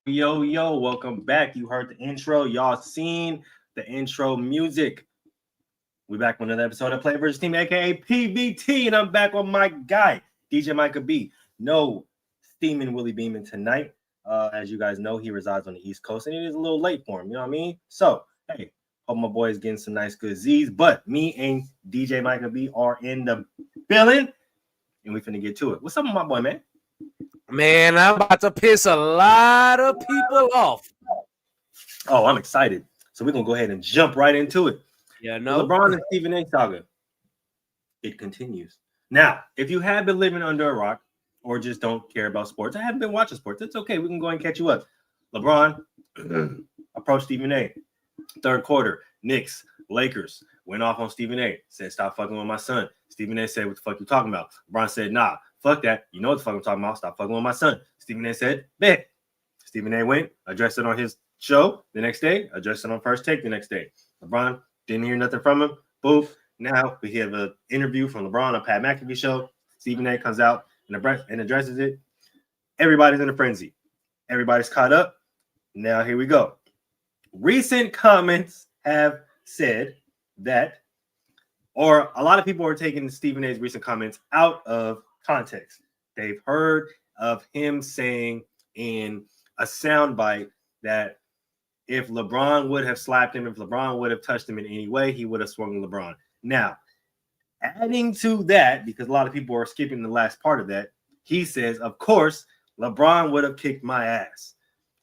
Yo, welcome back. You heard the intro. Y'all seen the intro music. We back with another episode of Play vs. Team, aka PBT, and I'm back with my guy, DJ Micah B. No steaming Willie Beeman tonight. As you guys know, he resides on the East Coast, and it is a little late for him, you know what I mean? So, hey, hope my boy is getting some nice good Z's, but me and DJ Micah B are in the building, and we finna get to it. What's up with my boy, man? Man, I'm about to piss a lot of people off. Oh, I'm excited. So we're going to go ahead and jump right into it. Yeah, no. LeBron and Stephen A. saga. It continues. Now, if you have been living under a rock or just don't care about sports, I haven't been watching sports. It's okay. We can go and catch you up. LeBron approached Stephen A. Third quarter, Knicks, Lakers went off on Stephen A. Said, stop fucking with my son. Stephen A. said, what the fuck you talking about? LeBron said, nah. Fuck that. You know what the fuck I'm talking about. Stop fucking with my son. Stephen A. said, bet. Stephen A. went, addressed it on his show the next day, addressed it on First Take the next day. LeBron didn't hear nothing from him. Boom. Now we have an interview from LeBron on Pat McAfee show. Stephen A. comes out and addresses it. Everybody's in a frenzy. Everybody's caught up. Now here we go. Recent comments have said that, or a lot of people are taking Stephen A.'s recent comments out of context. They've heard of him saying in a soundbite that if LeBron would have slapped him, if LeBron would have touched him in any way, he would have swung LeBron. Now, adding to that, because a lot of people are skipping the last part of that, he says, of course, LeBron would have kicked my ass.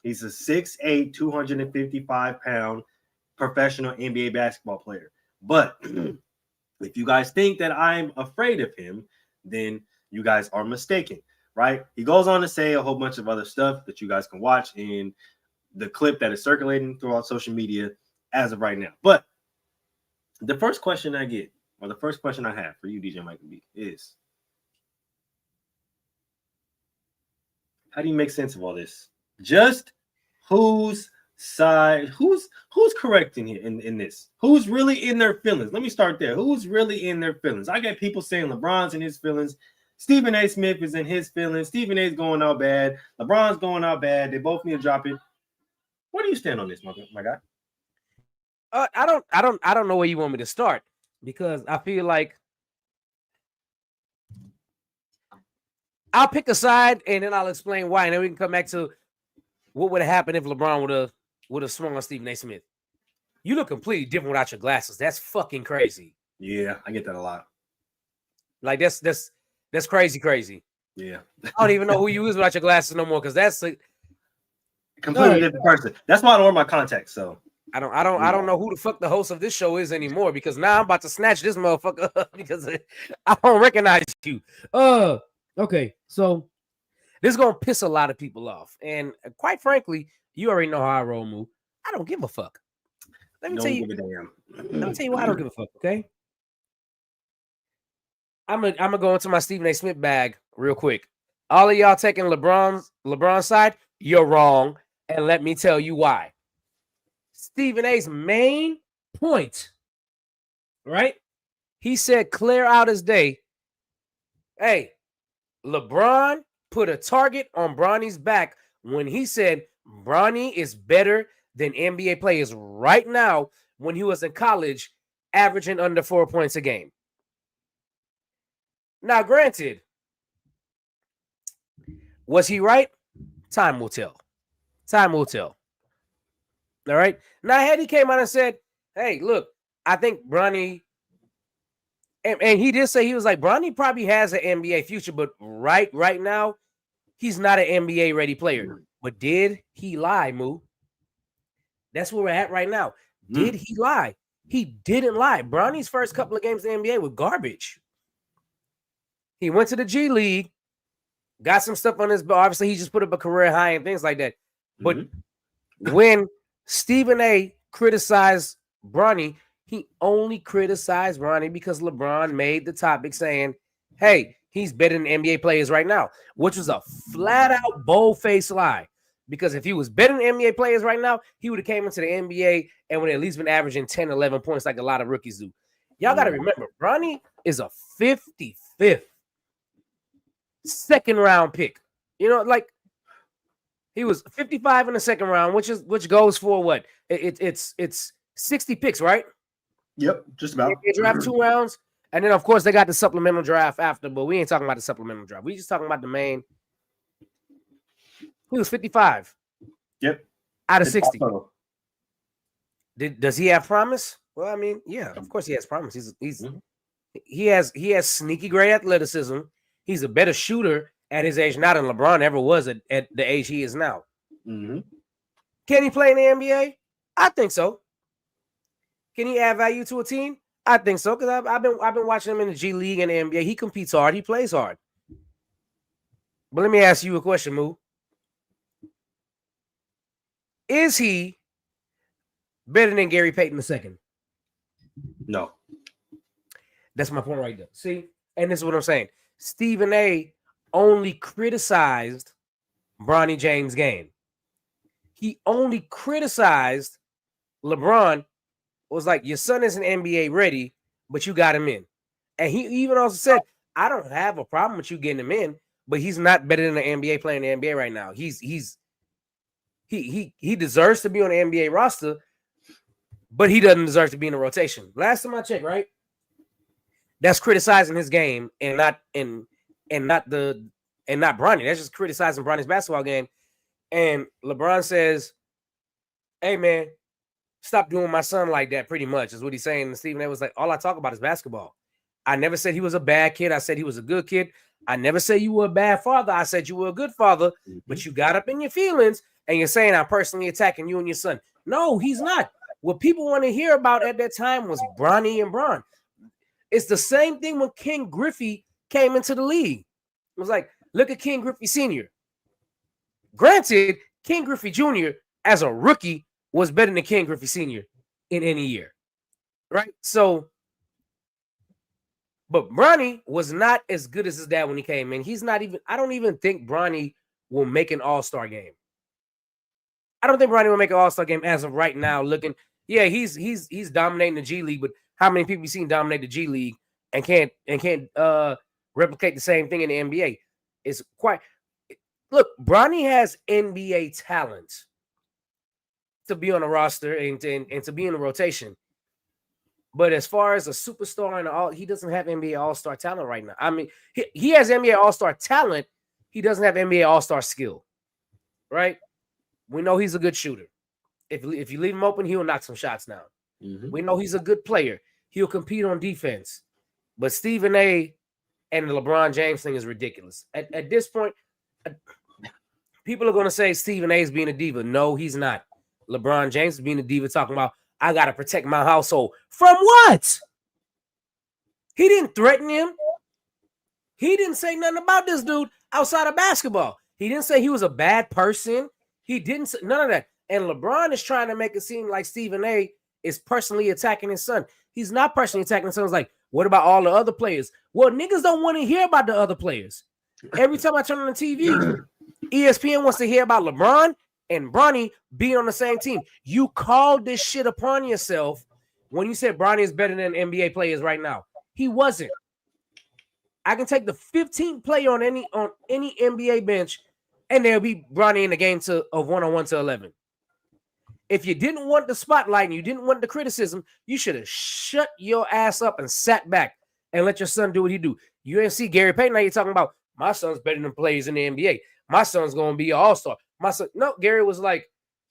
He's a 6'8", 255-pound professional NBA basketball player. But if you guys think that I'm afraid of him, then you guys are mistaken, right? He goes on to say a whole bunch of other stuff that you guys can watch in the clip that is circulating throughout social media as of right now. But the first question I get, or the first question I have for you, DJ Michael B, is how do you make sense of all this? Just whose side, who's correct in here in this? Who's really in their feelings? Let me start there. Who's really in their feelings? I got people saying LeBron's in his feelings. Stephen A. Smith is in his feelings. Stephen A's going out bad. LeBron's going out bad. They both need to drop it. Where do you stand on this, my guy? I don't know where you want me to start, because I feel like I'll pick a side and then I'll explain why, and then we can come back to what would have happened if LeBron would have swung on Stephen A. Smith. You look completely different without your glasses. That's fucking crazy. Yeah, I get that a lot. Like that's crazy. Yeah, I don't even know who you is without your glasses no more, because that's like completely different person. That's why I don't wear my contacts. So I don't know who the fuck the host of this show is anymore, because now I'm about to snatch this motherfucker up because I don't recognize you. Okay, so this is gonna piss a lot of people off, and quite frankly, you already know how I roll, move. I don't give a fuck. Let me tell you why I don't give a fuck. Okay, I'm gonna go into my Stephen A. Smith bag real quick. All of y'all taking LeBron's side, you're wrong, and let me tell you why. Stephen A.'s main point, right? He said clear out as day. Hey, LeBron put a target on Bronny's back when he said Bronny is better than NBA players right now when he was in college, averaging under 4 points a game. Now, granted, was he right? Time will tell. Time will tell. All right. Now, had he came out and said, hey, look, I think Bronny, and he did say, he was like, Bronny probably has an NBA future, but right now, he's not an NBA ready player. But did he lie, Moo? That's where we're at right now. Did he lie? He didn't lie. Bronny's first couple of games in the NBA were garbage. He went to the G League, got some stuff on his, but obviously he just put up a career high and things like that. But when Stephen A. criticized Bronny, he only criticized Bronny because LeBron made the topic saying, hey, he's better than NBA players right now, which was a flat-out, bold-faced lie. Because if he was better than NBA players right now, he would have came into the NBA and would have at least been averaging 10, 11 points like a lot of rookies do. Y'all got to remember, Bronny is a 55th second-round pick. You know, like, He was 55 in the second round, which goes for what? It's 60 picks, right? Yep, just about. They draft 2 rounds, and then of course they got the supplemental draft after, but we ain't talking about the supplemental draft. We just talking about the main. He was 55. Yep. Out of 60. Does he have promise? Well, I mean, yeah, of course he has promise. He has sneaky great athleticism. He's a better shooter at his age now than LeBron ever was at the age he is now. Mm-hmm. Can he play in the NBA? I think so. Can he add value to a team? I think so, because I've been watching him in the G League and the NBA. He competes hard. He plays hard. But let me ask you a question, Moo. Is he better than Gary Payton II? No. That's my point right there. See? And this is what I'm saying. Stephen A. only criticized Bronny James' game. He only criticized LeBron. Was like, your son isn't NBA ready, but you got him in. And he even also said, I don't have a problem with you getting him in, but he's not better than an NBA player in the NBA right now. He deserves to be on the NBA roster, but he doesn't deserve to be in the rotation. Last time I checked, right? That's criticizing his game and not Bronny. That's just criticizing Bronny's basketball game. And LeBron says, hey man, stop doing my son like that, pretty much, is what he's saying. And Stephen A was like, all I talk about is basketball. I never said he was a bad kid. I said he was a good kid. I never said you were a bad father. I said you were a good father, but you got up in your feelings and you're saying I'm personally attacking you and your son. No, he's not. What people want to hear about at that time was Bronny and Bron. It's the same thing when Ken Griffey came into the league. It was like, look at Ken Griffey Sr. Granted, Ken Griffey Jr. as a rookie was better than Ken Griffey Sr. in any year, right? So, but Bronny was not as good as his dad when he came in. He's not even, I don't even think Bronny will make an all-star game. I don't think Bronny will make an all-star game as of right now looking. Yeah, he's dominating the G League, but how many people you seen dominate the G League and can't replicate the same thing in the NBA? It's quite, look, Bronny has NBA talent to be on a roster and to be in the rotation. But as far as a superstar and all, he doesn't have NBA all-star talent right now. I mean, he has NBA all-star talent. He doesn't have NBA all-star skill, right? We know he's a good shooter. If you leave him open, he'll knock some shots down. Mm-hmm. We know he's a good player. He'll compete on defense. But Stephen A. and the LeBron James thing is ridiculous. At this point, people are going to say Stephen A. is being a diva. No, he's not. LeBron James is being a diva talking about, I got to protect my household. From what? He didn't threaten him. He didn't say nothing about this dude outside of basketball. He didn't say he was a bad person. He didn't say none of that. And LeBron is trying to make it seem like Stephen A. is personally attacking his son. He's not personally attacking his son. It's like, what about all the other players? Well, niggas don't want to hear about the other players. Every time I turn on the TV, ESPN wants to hear about LeBron and Bronny being on the same team. You called this shit upon yourself when you said Bronny is better than NBA players right now. He wasn't. I can take the 15th player on any NBA bench, and there'll be Bronny in the game of 1-on-1 to 11. If you didn't want the spotlight and you didn't want the criticism, you should have shut your ass up and sat back and let your son do what he do. You ain't see Gary Payton. Now you're talking about my son's better than players in the NBA. My son's going to be an all-star. My son, no, Gary was like,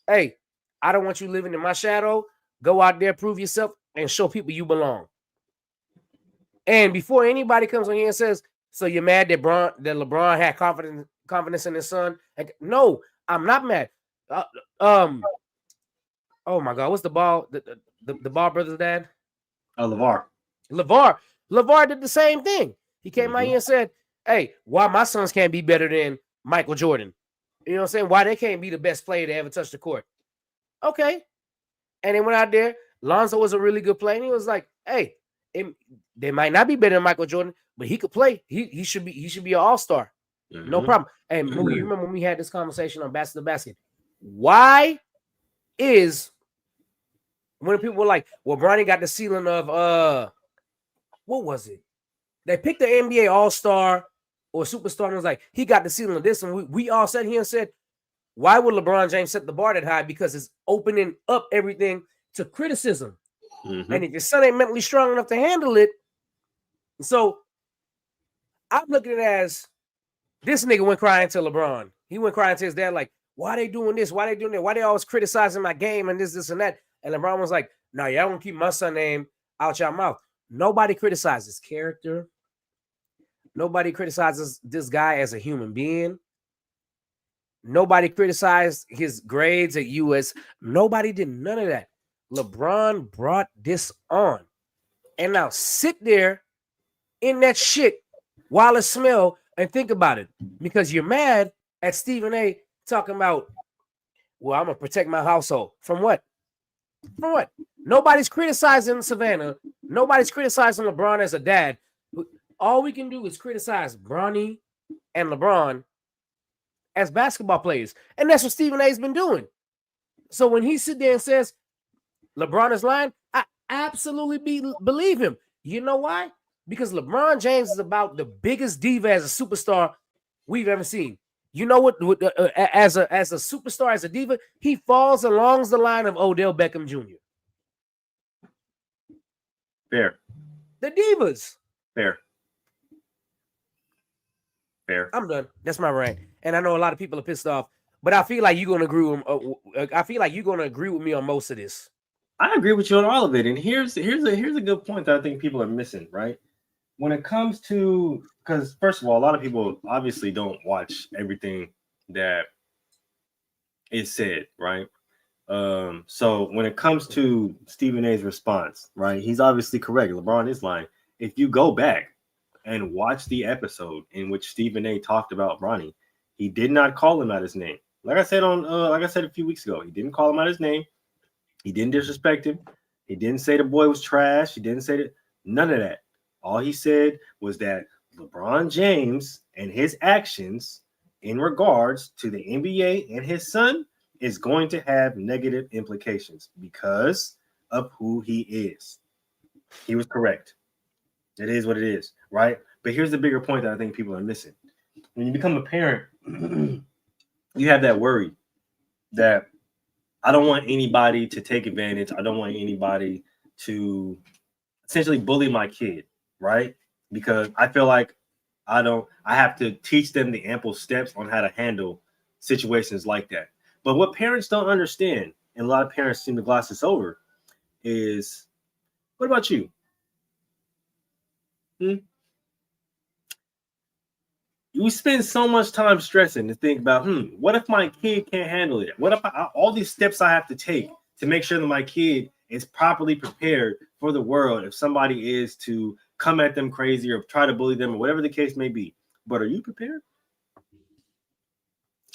hey, I don't want you living in my shadow. Go out there, prove yourself, and show people you belong. And before anybody comes on here and says, so you're mad that LeBron had confidence in his son? Like, no, I'm not mad. Oh my God, what's the Ball? The Ball brothers' dad? LeVar. LeVar did the same thing. He came out here and said, hey, why my sons can't be better than Michael Jordan? You know what I'm saying? Why they can't be the best player to ever touch the court? Okay. And they went out there. Lonzo was a really good player. And he was like, hey, they might not be better than Michael Jordan, but he could play. He should be an all-star. Mm-hmm. No problem. And you remember when we had this conversation on Basket to Basket? Why is when people were like, well, Bronny got the ceiling of what was it? They picked the NBA all-star or superstar and was like, he got the ceiling of this, and we all sat here and said, Why would LeBron James set the bar that high? Because it's opening up everything to criticism. Mm-hmm. And if your son ain't mentally strong enough to handle it, so I'm looking at it as this nigga went crying to LeBron. He went crying to his dad, like, why they doing this? Why they doing that? Why they always criticizing my game and this, and that? And LeBron was like, no, y'all gonna keep my son name out your mouth. Nobody criticizes character. Nobody criticizes this guy as a human being. Nobody criticized his grades at US. Nobody did none of that. LeBron brought this on. And now sit there in that shit while it smell and think about it. Because you're mad at Stephen A talking about, well, I'm going to protect my household. From what? From what? Nobody's criticizing Savannah. Nobody's criticizing LeBron as a dad. All we can do is criticize Bronny and LeBron as basketball players. And that's what Stephen A's been doing. So when he sit there and says LeBron is lying, I absolutely believe him. You know why? Because LeBron James is about the biggest diva as a superstar we've ever seen. You know what? As a superstar, as a diva, he falls along the line of Odell Beckham Jr. Fair. The divas. Fair. I'm done. That's my rant. And I know a lot of people are pissed off, but I feel like you're gonna agree with. I feel like you're gonna agree with me on most of this. I agree with you on all of it. And here's a good point that I think people are missing, right? When it comes to, because first of all, a lot of people obviously don't watch everything that is said, right? So when it comes to Stephen A's response, right, he's obviously correct. LeBron is lying. If you go back and watch the episode in which Stephen A talked about Bronny, he did not call him out his name. Like I said a few weeks ago, he didn't call him out his name. He didn't disrespect him. He didn't say the boy was trash. He didn't say that. None of that. All he said was that LeBron James and his actions in regards to the NBA and his son is going to have negative implications because of who he is. He was correct. It is what it is, right? But here's the bigger point that I think people are missing. When you become a parent, you have that worry that I don't want anybody to take advantage. I don't want anybody to essentially bully my kid, right? Because I feel like I have to teach them the ample steps on how to handle situations like that. But what parents don't understand, and a lot of parents seem to gloss this over, is what about you? You spend so much time stressing to think about, what if my kid can't handle it? What if all these steps I have to take to make sure that my kid is properly prepared for the world if somebody is to come at them crazy or try to bully them or whatever the case may be. But are you prepared?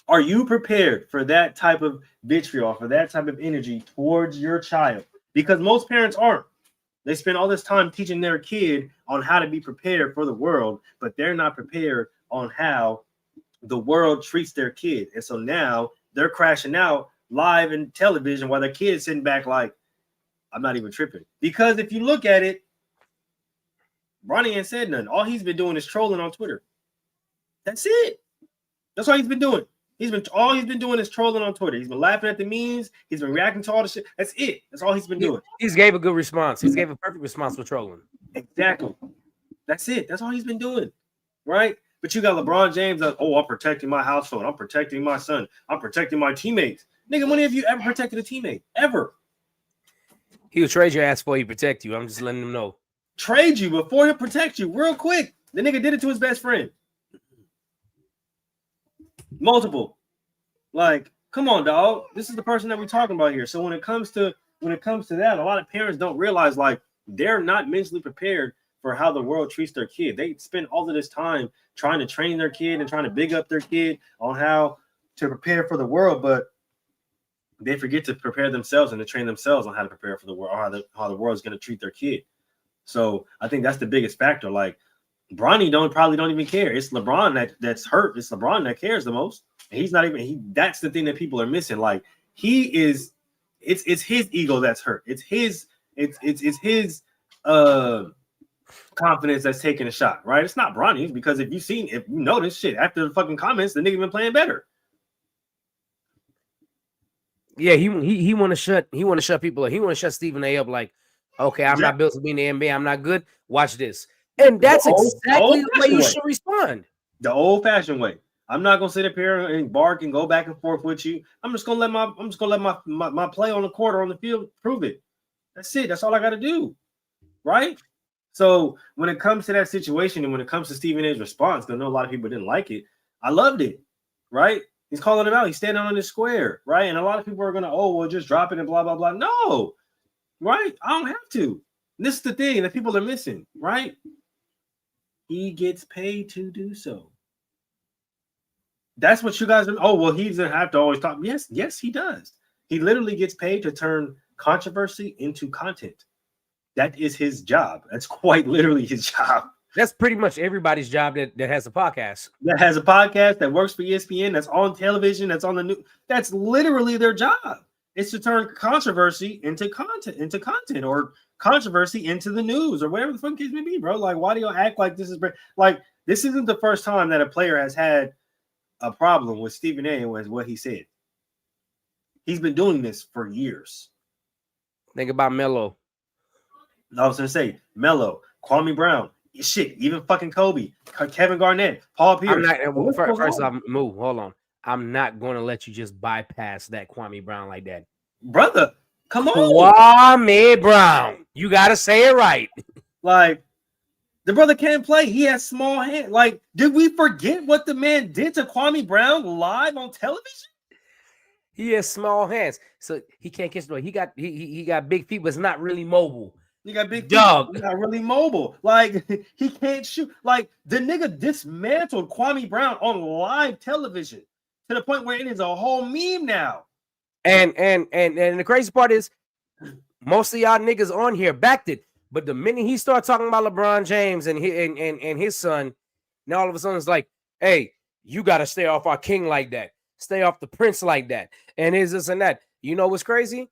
Are you prepared for that type of vitriol, for that type of energy towards your child? Because most parents aren't. They spend all this time teaching their kid on how to be prepared for the world, but they're not prepared on how the world treats their kid. And so now they're crashing out live in television while their kid's sitting back like, I'm not even tripping. Because if you look at it, Bronny ain't said nothing. All he's been doing is trolling on Twitter. That's it. That's all he's been doing. All he's been doing is trolling on Twitter. He's been laughing at the memes. He's been reacting to all the shit. That's it. That's all he's been doing. He's gave a good response. He's gave a perfect response for trolling. Exactly. That's it. That's all he's been doing. Right? But you got LeBron James like, I'm protecting my household. I'm protecting my son. I'm protecting my teammates. Nigga, when have you ever protected a teammate? Ever? He would trade your ass before he protect you. I'm just letting him know. Trade you before he'll protect you real quick. The nigga did it to his best friend. Multiple. Like, come on, dog. This is the person that we're talking about here. So when it comes to that, a lot of parents don't realize like they're not mentally prepared for how the world treats their kid. They spend all of this time trying to train their kid and trying to big up their kid on how to prepare for the world, but they forget to prepare themselves and to train themselves on how to prepare for the world, or how the world is going to treat their kid. So I think that's the biggest factor. Like Bronny probably don't even care. It's LeBron that's hurt. It's LeBron that cares the most. And he's not even that's the thing that people are missing. Like it's his ego that's hurt. It's his confidence that's taking a shot, right? It's not Bronny's, because if you notice shit after the fucking comments, the nigga been playing better. Yeah, he want to shut people up. He want to shut Stephen A. up. Like, okay, I'm Yeah, not built to be in the NBA. I'm not good. Watch this, and the that's the exactly the way old-fashioned you way. should respond. The old-fashioned way. I'm not gonna sit up here and bark and go back and forth with you. I'm just gonna let my play on the court or on the field prove it. That's it. That's all I got to do, right? So when it comes to that situation and when it comes to Stephen A's response, because I know a lot of people didn't like it, I loved it, right? He's calling him out. He's standing on the square, right? And a lot of people are gonna, oh, well, just drop it and blah blah blah. No, right? I don't have to. And this is the thing that people are missing, right? He gets paid to do so. That's what you guys are. Oh, well, he doesn't have to always talk. Yes, he does. He literally gets paid to turn controversy into content. That is his job. That's quite literally his job. That's pretty much everybody's job that has a podcast. That has a podcast, that works for ESPN, that's on television, that's on the news. That's literally their job. It's to turn controversy into content, or controversy into the news, or whatever the fuck case may be, bro. Like, why do you act like this is like this isn't the first time that a player has had a problem with Stephen A. and was what he said. He's been doing this for years. Think about Melo. I was gonna say Melo, Kwame Brown, shit, even fucking Kobe, Kevin Garnett, Paul Pierce. First off, move. Hold on. I'm not going to let you just bypass that Kwame Brown like that, brother. Come on, Kwame Brown. You got to say it right. Like, the brother can't play. He has small hands. Like, did we forget what the man did to Kwame Brown live on television? He has small hands, so he can't catch the ball. He got big feet, but it's not really mobile. You got big dog. He's not really mobile. Like, he can't shoot. Like, the nigga dismantled Kwame Brown on live television to the point where it is a whole meme now. And the crazy part is, most of y'all niggas on here backed it. But the minute he started talking about LeBron James and his son, now all of a sudden it's like, hey, you got to stay off our king like that. Stay off the prince like that. And is this and that. You know what's crazy?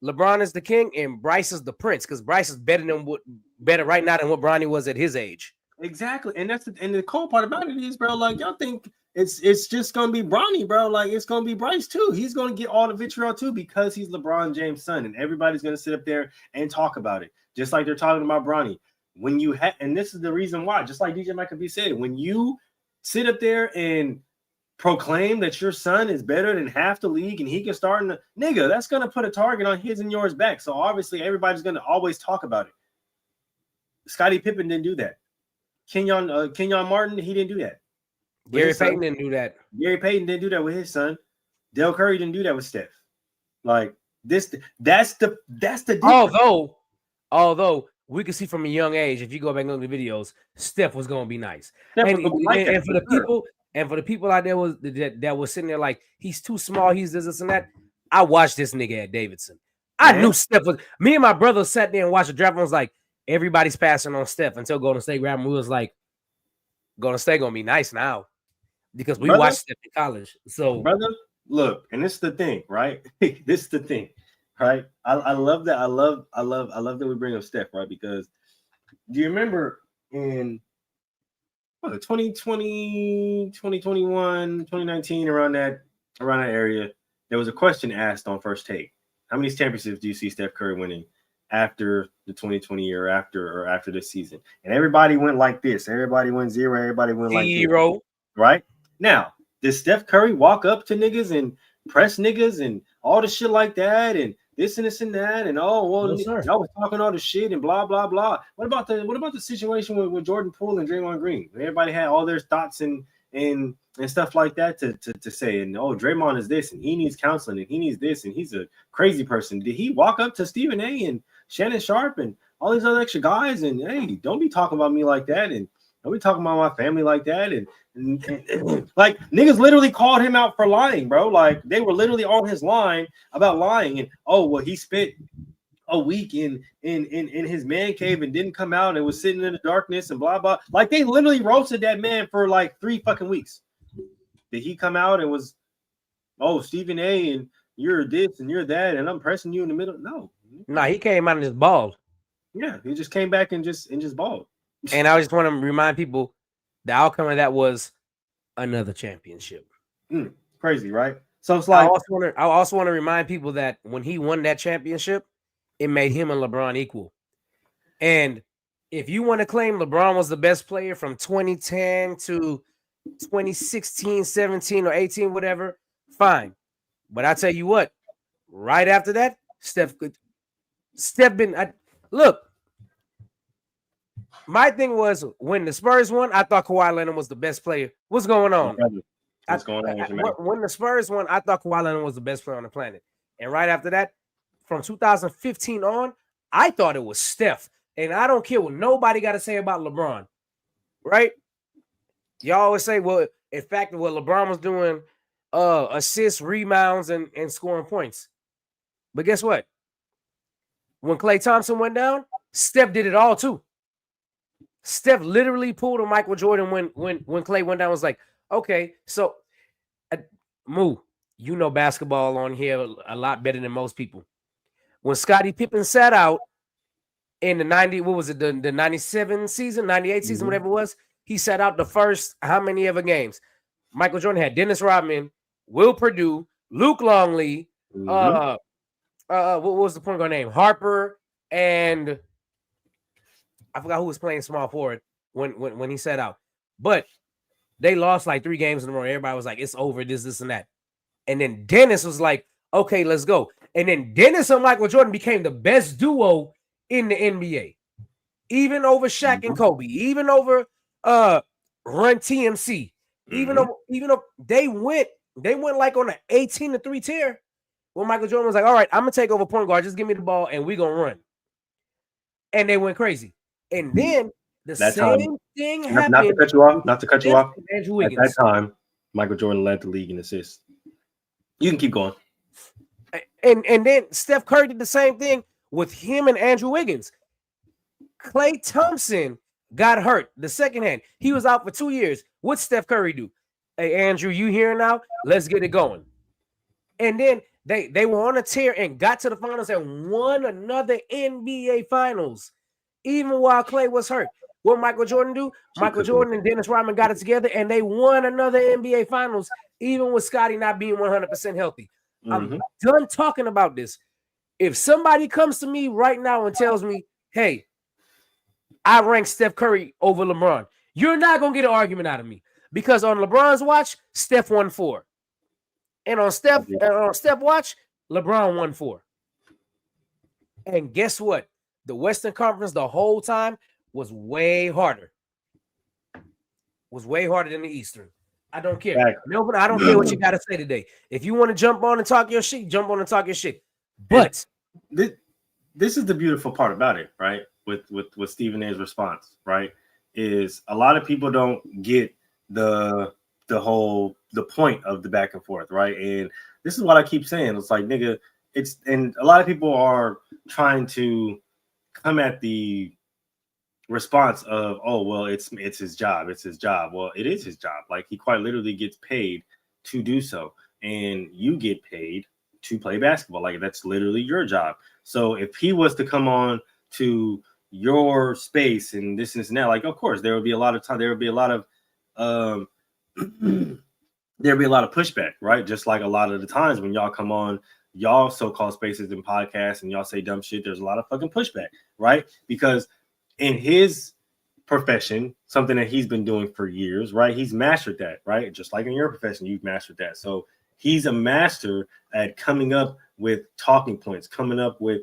LeBron is the king and Bryce is the prince, because Bryce is better right now than what Bronny was at his age. Exactly. And the cool part about it is, bro, like, y'all think it's just gonna be Bronny, bro. Like, it's gonna be Bryce too. He's gonna get all the vitriol too, because he's LeBron James' son, and everybody's gonna sit up there and talk about it, just like they're talking about Bronny. When you and this is the reason why, just like DJ Michael B said, when you sit up there and proclaim that your son is better than half the league and he can start in the nigga, that's gonna put a target on his and yours back. So obviously everybody's gonna always talk about it. Scottie Pippen didn't do that. Kenyon Martin, he didn't do that. Gary Payton didn't do that. Gary Payton didn't do that with his son. Del Curry didn't do that with Steph. Like, that's the difference. Although we can see from a young age, if you go back and look at the videos, Steph was gonna be nice. And for the people out there that was sitting there like, he's too small, he's this and that. I watched this nigga at Davidson. I knew Steph was. Me and my brother sat there and watched the draft and was like, everybody's passing on Steph until Golden State grabbed him. We was like, Golden State gonna be nice now, because we watched Steph in college. So, brother, look, and this is the thing, right? This is the thing, right? I love that. I love that we bring up Steph, right? Because do you remember in 2020, 2021, 2019, around that area, there was a question asked on First Take. How many championships do you see Steph Curry winning after the 2020 year, after this season? And everybody went like this. Everybody went 0. Everybody went like 0. Right? Now, did Steph Curry walk up to niggas and press niggas and all the shit like that and this and this and that and y'all was talking all the shit and blah blah blah? What about the situation with Jordan Poole and Draymond Green? Everybody had all their thoughts and stuff like that to say, and Draymond is this and he needs counseling and he needs this and he's a crazy person. Did he walk up to Stephen A. and Shannon Sharp and all these other extra guys and, hey, don't be talking about me like that, and don't be talking about my family like that, and like, niggas literally called him out for lying, bro? Like, they were literally on his line about lying, and he spent a week in his man cave and didn't come out and was sitting in the darkness and blah blah. Like, they literally roasted that man for like 3 fucking weeks. Did he come out and was, Stephen A. and you're this and you're that and I'm pressing you in the middle? No. Nah, he came out and just balled. Yeah, he just came back and just balled. And I just want to remind people, the outcome of that was another championship. Crazy, right? So it's like I also want to remind people that when he won that championship, it made him and LeBron equal. And if you want to claim LeBron was the best player from 2010 to 2016, 17, or 18, whatever, fine. But I tell you what, right after that, Steph look. My thing was when the Spurs won, I thought Kawhi Leonard was the best player. What's going on? what's going on with you, man? When the Spurs won, I thought Kawhi Leonard was the best player on the planet. And right after that, from 2015 on, I thought it was Steph. And I don't care what nobody got to say about LeBron, right? Y'all always say, well, in fact, what LeBron was doing, assists, rebounds, and scoring points. But guess what? When Klay Thompson went down, Steph did it all too. Steph literally pulled a Michael Jordan when Klay went down. Was like, okay, so Moo, you know basketball on here a lot better than most people. When Scottie Pippen sat out in the 90, what was it, the 97 season, 98 season, whatever it was, he sat out the first how many ever games. Michael Jordan had Dennis Rodman, Will Perdue, Luke Longley, what was the point guard name? Harper, and I forgot who was playing small forward when he sat out. But they lost like 3 games in a row. Everybody was like, it's over, this, and that. And then Dennis was like, okay, let's go. And then Dennis and Michael Jordan became the best duo in the NBA. Even over Shaq and Kobe, even over Run TMC, even though they went like on an 18-3 tier when Michael Jordan was like, all right, I'm gonna take over point guard, just give me the ball and we're gonna run. And they went crazy. And then the same thing happened. Not to cut you off. Andrew Wiggins. At that time, Michael Jordan led the league in assists. You can keep going. And then Steph Curry did the same thing with him and Andrew Wiggins. Klay Thompson got hurt the second hand. He was out for 2 years. What's Steph Curry do? Hey, Andrew, you here now? Let's get it going. And then they were on a tear and got to the finals and won another NBA finals, even while Klay was hurt. What Michael Jordan do? Michael Jordan and Dennis Rodman got it together and they won another NBA finals, even with Scottie not being 100% healthy. I'm done talking about this. If somebody comes to me right now and tells me, hey, I rank Steph Curry over LeBron, you're not going to get an argument out of me because on LeBron's watch, Steph won 4. And on Steph watch, LeBron won 4. And guess what? The Western Conference the whole time was way harder. Was way harder than the Eastern. I don't care. Right. Melvin, I don't care what you got to say today. If you want to jump on and talk your shit, jump on and talk your shit. But this is the beautiful part about it, right? With Stephen A's response, right? Is a lot of people don't get the point of the back and forth, right? And this is what I keep saying. It's like, nigga, and a lot of people are trying to come at the response of, oh, well, it's his job. It's his job. Well, it is his job. Like, he quite literally gets paid to do so. And you get paid to play basketball. Like, that's literally your job. So if he was to come on to your space and this and that, like, of course, there would be a lot of time. There would be a lot of there'd be a lot of pushback, right? Just like a lot of the times when y'all come on y'all so-called spaces and podcasts and y'all say dumb shit, there's a lot of fucking pushback, right? Because in his profession, something that he's been doing for years, right? He's mastered that, right? Just like in your profession, you've mastered that. So he's a master at coming up with talking points, coming up with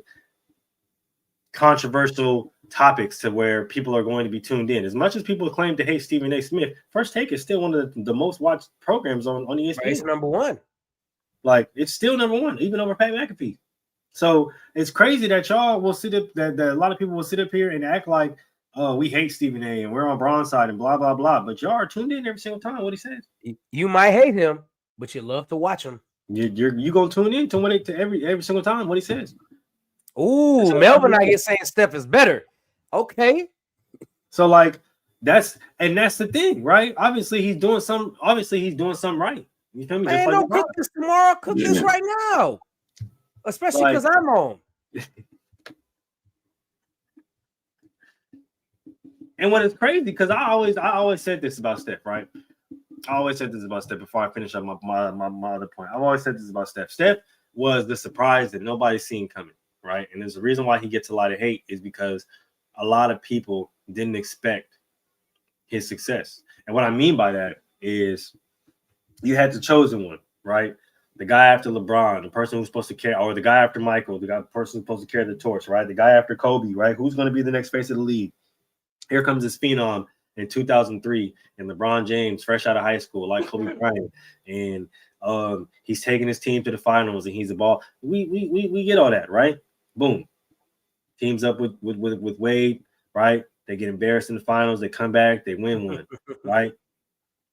controversial topics to where people are going to be tuned in. As much as people claim to hate Stephen A. Smith, First Take is still one of the most watched programs on ESPN. It's number 1. Like, it's still number 1, even over Pat McAfee. So it's crazy that y'all will sit up, that a lot of people will sit up here and act like, oh, we hate Stephen A. and we're on Braun's side and blah, blah, blah. But y'all are tuned in every single time what he says. You might hate him, but you love to watch him. You're going to tune in to every single time what he says. Ooh, Melvin out here saying Steph is better. Okay. So, like, that's the thing, right? Obviously, he's doing something right. You feel me? Man, don't cook this tomorrow. Cook this right now. Especially because I'm home. And what is crazy, because I always said this about Steph, right? I always said this about Steph before I finish up my other point. I've always said this about Steph. Steph was the surprise that nobody's seen coming, right? And there's a reason why he gets a lot of hate is because a lot of people didn't expect his success. And what I mean by that is you had the chosen one, right? The guy after LeBron, the person who's supposed to carry, or the guy after Michael, the person who's supposed to carry the torch, right? The guy after Kobe, right? Who's going to be the next face of the league? Here comes this phenom in 2003, and LeBron James, fresh out of high school, like Kobe Bryant, and he's taking his team to the finals, and he's the ball. We get all that, right? Boom. Teams up with Wade, right? They get embarrassed in the finals. They come back, they win one, right?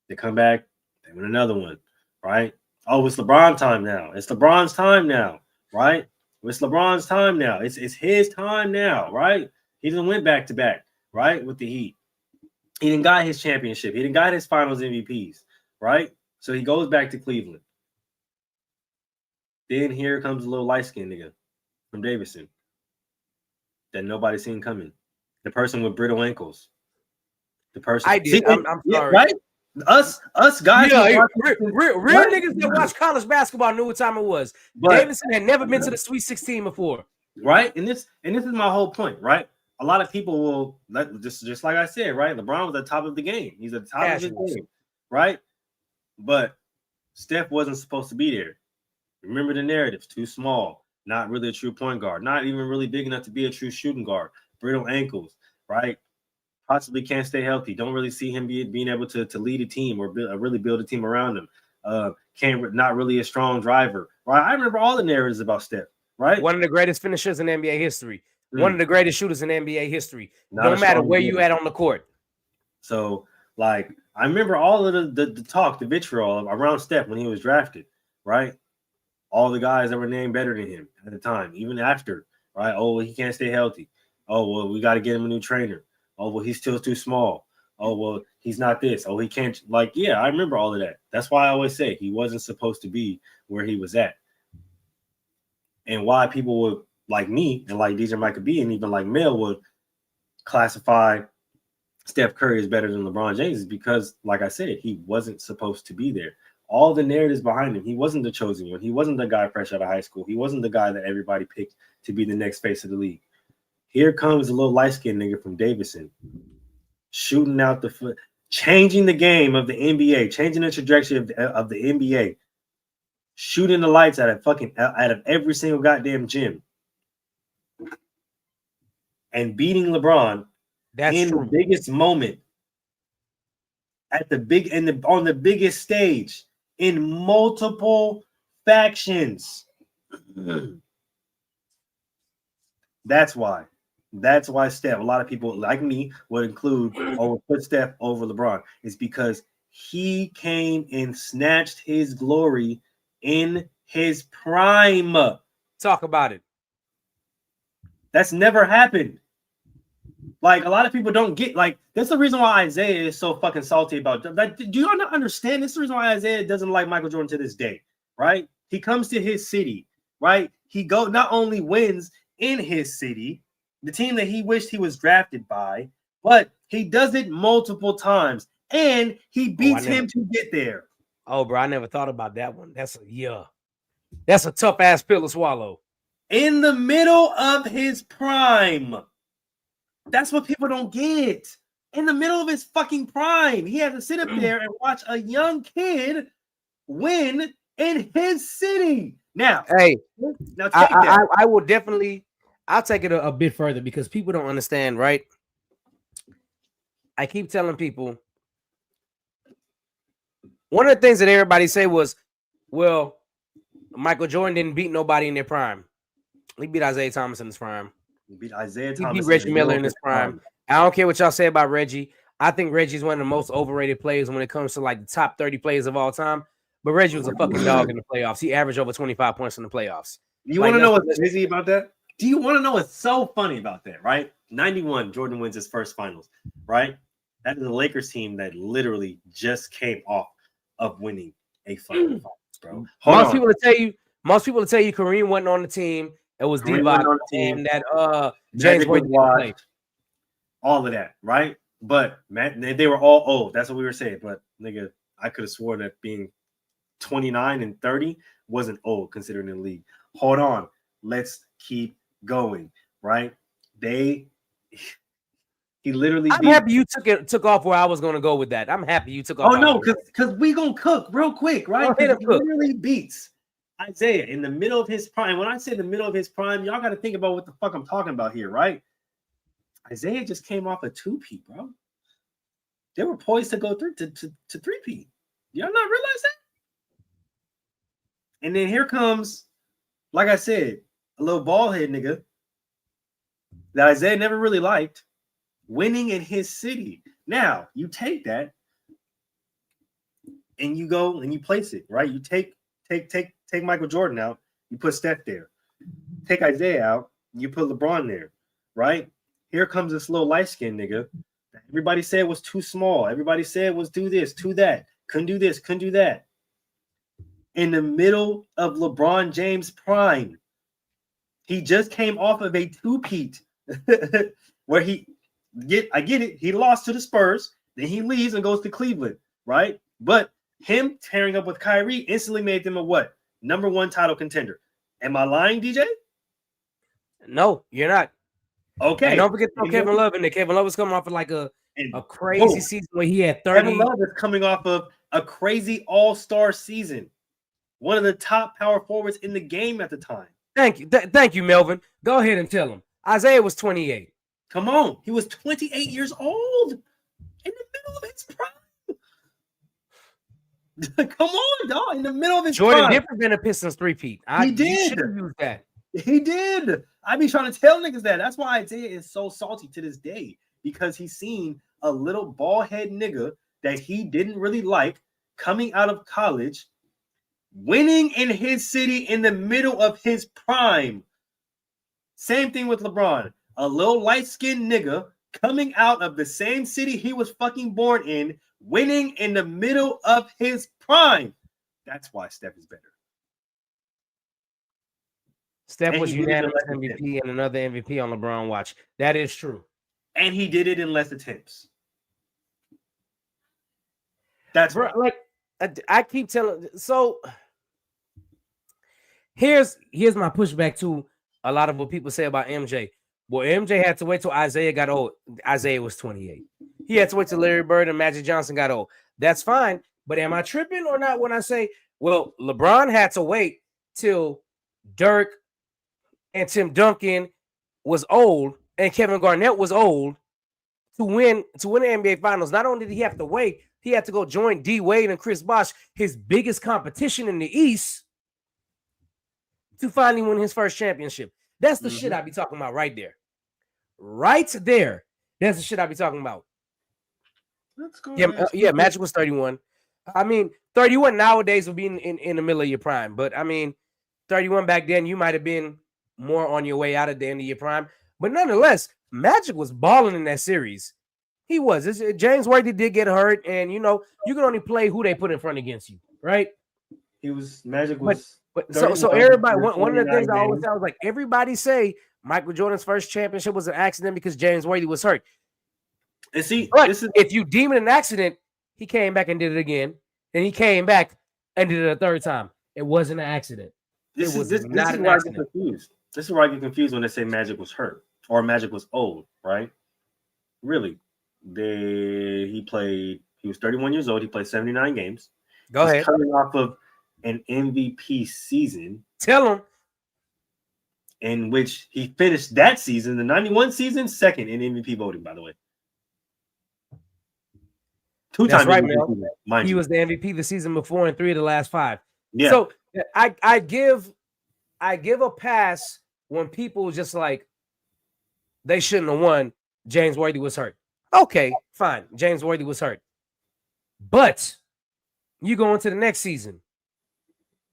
They come back, they win another one, right? Oh, it's LeBron time now. It's LeBron's time now, right? It's LeBron's time now. It's his time now, right? He didn't win back to back, right? With the Heat. He didn't got his championship. He didn't got his finals MVPs, right? So he goes back to Cleveland. Then here comes a little light-skinned nigga from Davidson that nobody's seen coming. The person with brittle ankles. The person. I did. I'm sorry. Right? Us guys. Yeah, real niggas that watch college basketball knew what time it was. But Davidson had never been to the Sweet 16 before. Right? And this is my whole point, right? A lot of people will just like I said, right? LeBron was at the top of the game. He's at the top of his game, right? But Steph wasn't supposed to be there. Remember the narrative: too small, not really a true point guard, not even really big enough to be a true shooting guard, brittle ankles, right? Possibly can't stay healthy. Don't really see him being able to lead a team or really build a team around him. Not really a strong driver, right? I remember all the narratives about Steph, right? One of the greatest finishers in NBA history. One of the greatest shooters in NBA history. No matter where you at on the court. So, like, I remember all of the talk, the vitriol around Steph when he was drafted, right? All the guys that were named better than him at the time, even after, right? Oh, well, he can't stay healthy. Oh, well, we got to get him a new trainer. Oh, well, he's still too small. Oh, well, he's not this. Oh, he can't. Like, yeah, I remember all of that. That's why I always say he wasn't supposed to be where he was at. And why people would, like me and like DJ Michael B and even like Mel would classify Steph Curry as better than LeBron James is because, like I said, he wasn't supposed to be there. All the narratives behind him, he wasn't the chosen one. He wasn't the guy fresh out of high school. He wasn't the guy that everybody picked to be the next face of the league. Here comes a little light-skinned nigga from Davidson, shooting out the foot, changing the game of the NBA, changing the trajectory of the NBA, shooting the lights out of every single goddamn gym, and beating LeBron the biggest moment at the on the biggest stage in multiple factions. That's why Steph, a lot of people like me would put Steph over LeBron. It's because he came and snatched his glory in his prime. Talk about it. That's never happened. Like, a lot of people don't get, like, that's the reason why Isaiah is so fucking salty about it. Like, do you not understand? This is the reason why Isaiah doesn't like Michael Jordan to this day, right? He comes to his city, right? He not only wins in his city, the team that he wished he was drafted by, but he does it multiple times, and he beats him to get there. Oh, bro, I never thought about that one. That's a tough-ass pill to swallow. In the middle of his prime. That's what people don't get. In the middle of his fucking prime, he had to sit up there and watch a young kid win in his city. Now, hey, I will definitely. I'll take it a bit further because people don't understand, right? I keep telling people. One of the things that everybody say was, well, Michael Jordan didn't beat nobody in their prime. He beat Isaiah Thomas in his prime. He beat Isaiah Thomas. He beat Reggie Miller in his prime. I don't care what y'all say about Reggie. I think Reggie's one of the most overrated players when it comes to like the top 30 players of all time. But Reggie was a fucking dog in the playoffs. He averaged over 25 points in the playoffs. You want to know what's crazy about that? Do you want to know what's so funny about that, right? 91, Jordan wins his first finals, right? That is a Lakers team that literally just came off of winning a fucking finals, bro. Most people will tell you Kareem wasn't on the team. It was Divac and that James Worthy played. All of that, right? But man, they were all old. That's what we were saying. But nigga, I could have sworn that being 29 and 30 wasn't old considering the league. Hold on. Let's keep going, right? He literally I'm happy you took off where I was going to go with that. I'm happy you took off. Oh, no, because we going to cook real quick, right? Because he literally beats Isaiah in the middle of his prime. When I say the middle of his prime, y'all got to think about what the fuck I'm talking about here, right? Isaiah just came off a 2-peat, bro. They were poised to go through to 3-peat. Y'all not realize that? And then here comes, like I said, a little bald head nigga that Isaiah never really liked, winning in his city. Now, you take that and you go and you place it, right? You take Michael Jordan out, you put Steph there. Take Isaiah out, you put LeBron there, right? Here comes this little light-skinned nigga. Everybody said was too small. Everybody said was do this, do that. Couldn't do this, couldn't do that. In the middle of LeBron James' prime. He just came off of a 2-peat where I get it. He lost to the Spurs. Then he leaves and goes to Cleveland, right? But him tearing up with Kyrie instantly made them a what? Number 1 title contender. Am I lying, DJ? No, you're not. Okay. And don't forget Kevin Love in there. Kevin Love was coming off of like a crazy season where he had 30. Kevin Love is coming off of a crazy all-star season. One of the top power forwards in the game at the time. Thank you. Thank you, Melvin. Go ahead and tell him. Isaiah was 28. Come on. He was 28 years old in the middle of his prime. Come on, dog. In the middle of his Jordan prime. different than a Pistons 3-peat. He did. You should have used that. He did. I be trying to tell niggas that. That's why Isaiah is so salty to this day. Because he's seen a little bald head nigga that he didn't really like coming out of college, winning in his city in the middle of his prime. Same thing with LeBron. A little light-skinned nigga coming out of the same city he was fucking born in, winning in the middle of his prime. That's why Steph is better. Steph was unanimous MVP and another MVP on LeBron watch. That is true. And he did it in less attempts. That's bro, like I keep telling. So here's my pushback to a lot of what people say about MJ. Well, MJ had to wait till Isaiah got old. Isaiah was 28. He had to wait till Larry Bird and Magic Johnson got old. That's fine. But am I tripping or not when I say, well, LeBron had to wait till Dirk and Tim Duncan was old and Kevin Garnett was old to win the NBA Finals? Not only did he have to wait, he had to go join D Wade and Chris Bosh, his biggest competition in the East, to finally win his first championship. That's the shit I be talking about right there. Right there. That's the shit I be talking about. Let's go. Yeah, Magic was 31. I mean, 31 nowadays would be in the middle of your prime. But, I mean, 31 back then, you might have been more on your way out at the end of your prime. But nonetheless, Magic was balling in that series. He was. James Worthy did get hurt, and, you know, you can only play who they put in front against you, right? Magic was... So everybody, one of the things I always tell is like everybody say Michael Jordan's first championship was an accident because James Worthy was hurt. And see, if you deem it an accident, he came back and did it again, and he came back and did it a third time. It wasn't an accident. This is why I get confused. This is where I get confused when they say Magic was hurt or Magic was old, right? Really, he was 31 years old. He played 79 games. Go ahead. Coming off of an MVP season. Tell him. In which he finished that season, the 91 season, second in MVP voting, by the way. Two-time right, MVP, he was the MVP the season before and 3 of the last 5. Yeah. So I give a pass when people just like they shouldn't have won. James Worthy was hurt. Okay, fine. James Worthy was hurt. But you go into the next season.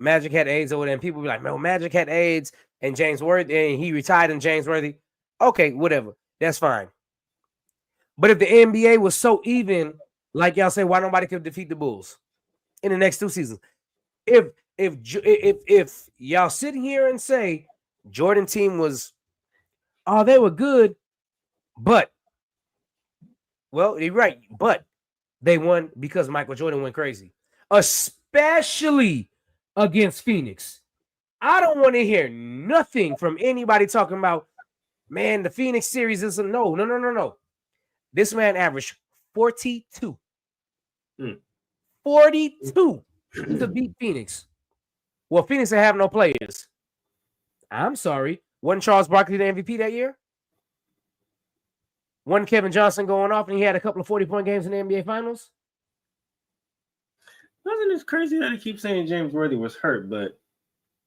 Magic had AIDS over there, and people be like, "Man, Magic had AIDS, and James Worthy, and he retired, and James Worthy." Okay, whatever, that's fine. But if the NBA was so even, like y'all say, why nobody could defeat the Bulls in the next 2 seasons? If y'all sit here and say Jordan team was, they were good, but well, you're right, but they won because Michael Jordan went crazy. especially against Phoenix. I don't want to hear nothing from anybody talking about, man, the Phoenix series is no. This man averaged 42. 42 to beat Phoenix. Well, Phoenix didn't have no players. I'm sorry. Wasn't Charles Barkley the MVP that year? Wasn't Kevin Johnson going off and he had a couple of 40-point games in the NBA Finals? Wasn't it crazy that he keeps saying James Worthy was hurt, but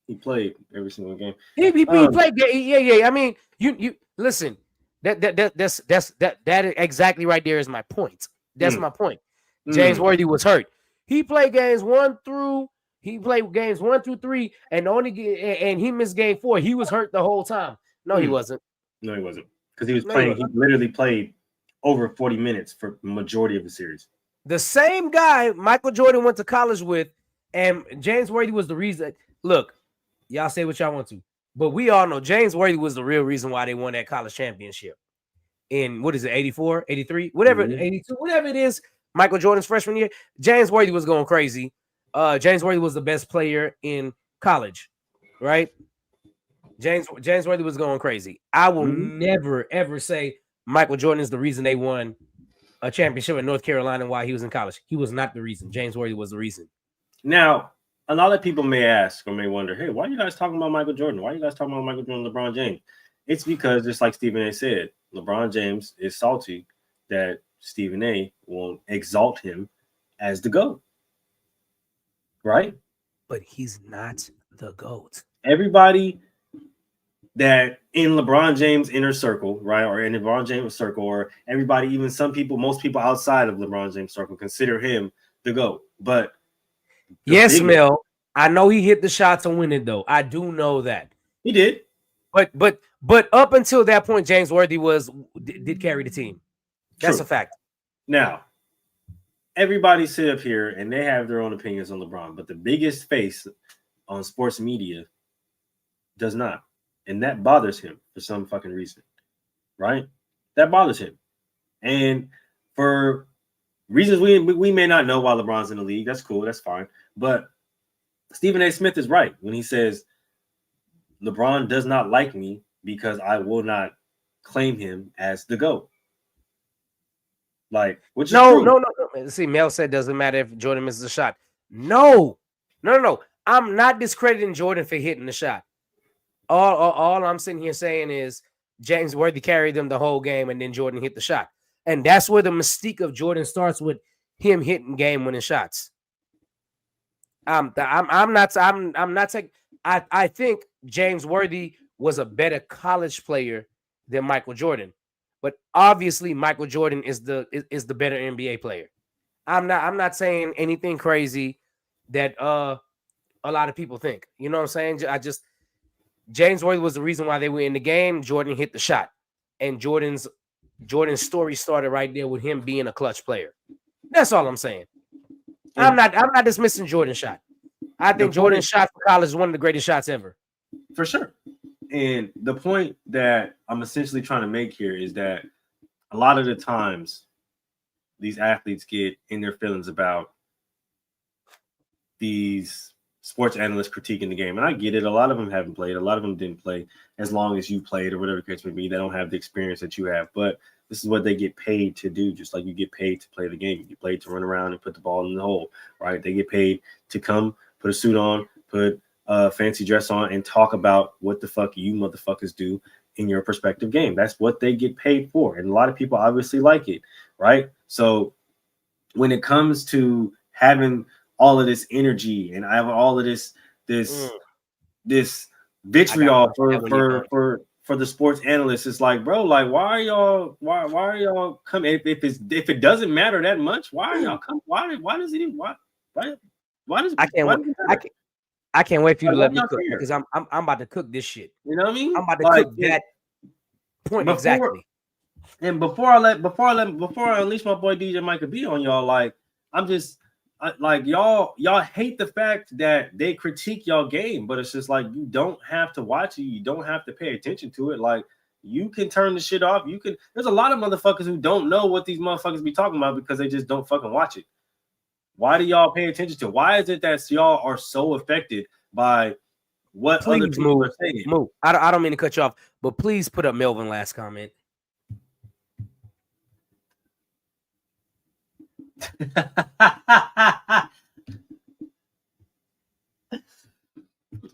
he played every single game. He played. Yeah. I mean, you listen. That's exactly right there is my point. That's my point. James Worthy was hurt. He played games 1 through 3, and he missed game 4. He was hurt the whole time. No, he wasn't. No, he wasn't. Because he was playing. He literally played over 40 minutes for the majority of the series. The same guy Michael Jordan went to college with, and James Worthy was the reason. Look, y'all say what y'all want to, but we all know James Worthy was the real reason why they won that college championship. In what is it, 84, 83, whatever, 82, whatever it is, Michael Jordan's freshman year, James Worthy was going crazy. James Worthy was the best player in college, right? James Worthy was going crazy. I will never, ever say Michael Jordan is the reason they won a championship in North Carolina while he was in college. He was not the reason. James Worthy was the reason. Now, a lot of people may ask or may wonder, hey, why are you guys talking about Michael Jordan? Why are you guys talking about Michael Jordan and LeBron James? It's because, just like Stephen A. said, LeBron James is salty that Stephen A. won't exalt him as the GOAT. Right? But he's not the GOAT. Everybody that in LeBron James' inner circle, right, or in LeBron James' circle, or everybody, even some people, most people outside of LeBron James' circle consider him the GOAT. But yes, Mel, I know he hit the shot to win it, though. I do know that he did. But up until that point, James Worthy did carry the team. That's a fact. Now, everybody sit up here and they have their own opinions on LeBron, but the biggest face on sports media does not. And that bothers him for some fucking reason, right? That bothers him. And for reasons we may not know why LeBron's in the league. That's cool. That's fine. But Stephen A. Smith is right when he says LeBron does not like me because I will not claim him as the GOAT. Like, which is true. No. See, Mel said doesn't matter if Jordan misses a shot. No. I'm not discrediting Jordan for hitting the shot. All I'm sitting here saying is James Worthy carried them the whole game, and then Jordan hit the shot, and that's where the mystique of Jordan starts, with him hitting game-winning shots. I'm not taking. I think James Worthy was a better college player than Michael Jordan, but obviously Michael Jordan is the better NBA player. I'm not saying anything crazy that a lot of people think. You know what I'm saying? James Worthy was the reason why they were in the game. Jordan hit the shot, and Jordan's story started right there with him being a clutch player. That's all I'm saying. I'm not dismissing Jordan's shot. I think Jordan's shot for college is one of the greatest shots ever. For sure. And the point that I'm essentially trying to make here is that a lot of the times these athletes get in their feelings about these sports analysts critiquing the game. And I get it. A lot of them haven't played. A lot of them didn't play as long as you played or whatever the case may be. They don't have the experience that you have. But this is what they get paid to do, just like you get paid to play the game. You get paid to run around and put the ball in the hole, right? They get paid to come, put a suit on, put a fancy dress on, and talk about what the fuck you motherfuckers do in your prospective game. That's what they get paid for. And a lot of people obviously like it, right? So when it comes to having all of this energy and I have all of this vitriol for the sports analysts, it's like, bro, like, why are y'all coming? If it doesn't matter that much, why are y'all coming? Why does it even why does I can't wait for you to let me cook, because I'm about to cook this shit. You know what I mean? I'm about to cook that point exactly. And before I unleash my boy DJ Micah B on y'all, like, like y'all hate the fact that they critique y'all game, but it's just like, you don't have to watch it, you don't have to pay attention to it. Like, you can turn the shit off. There's a lot of motherfuckers who don't know what these motherfuckers be talking about because they just don't fucking watch it. Why do y'all pay attention to? Why is it that y'all are so affected by what other people are saying? Move. I don't mean to cut you off, but please put up Melvin last comment.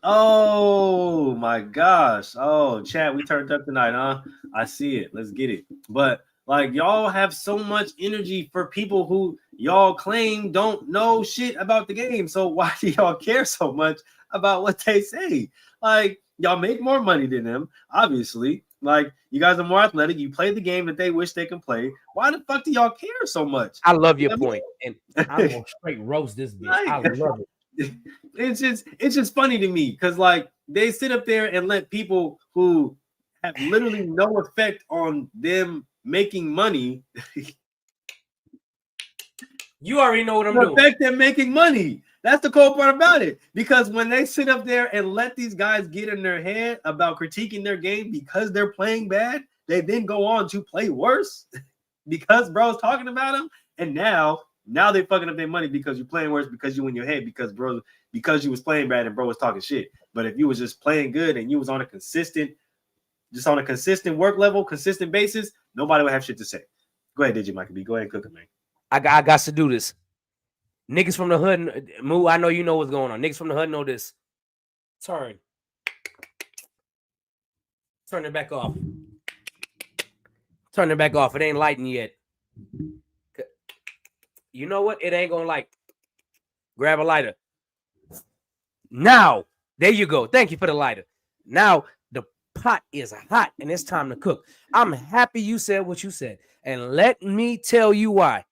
Oh my gosh. Oh, chat, we turned up tonight, huh? I see it. Let's get it. But like y'all have so much energy for people who y'all claim don't know shit about the game. So why do y'all care so much about what they say? Like y'all make more money than them, obviously. Like you guys are more athletic. You play the game that they wish they can play. Why the fuck do y'all care so much? I love your point, and I'm gonna straight roast this bitch. I love it. It's just funny to me because like they sit up there and let people who have literally no effect on them making money. You already know what I'm doing. Affect them making money. That's the cool part about it. Because when they sit up there and let these guys get in their head about critiquing their game because they're playing bad, they then go on to play worse because bro's talking about them. And now they fucking up their money because you're playing worse because you in your head because you was playing bad and bro was talking shit. But if you was just playing good and you was on a consistent work level, consistent basis, nobody would have shit to say. Go ahead, DJ Michael B. Go ahead and cook it, man. I got to do this. Niggas from the hood, Moo, I know you know what's going on. Niggas from the hood know this. Turn it back off. Turn it back off. It ain't lighting yet. You know what? It ain't gonna light. Grab a lighter. Now, there you go. Thank you for the lighter. Now, the pot is hot and it's time to cook. I'm happy you said what you said. And let me tell you why.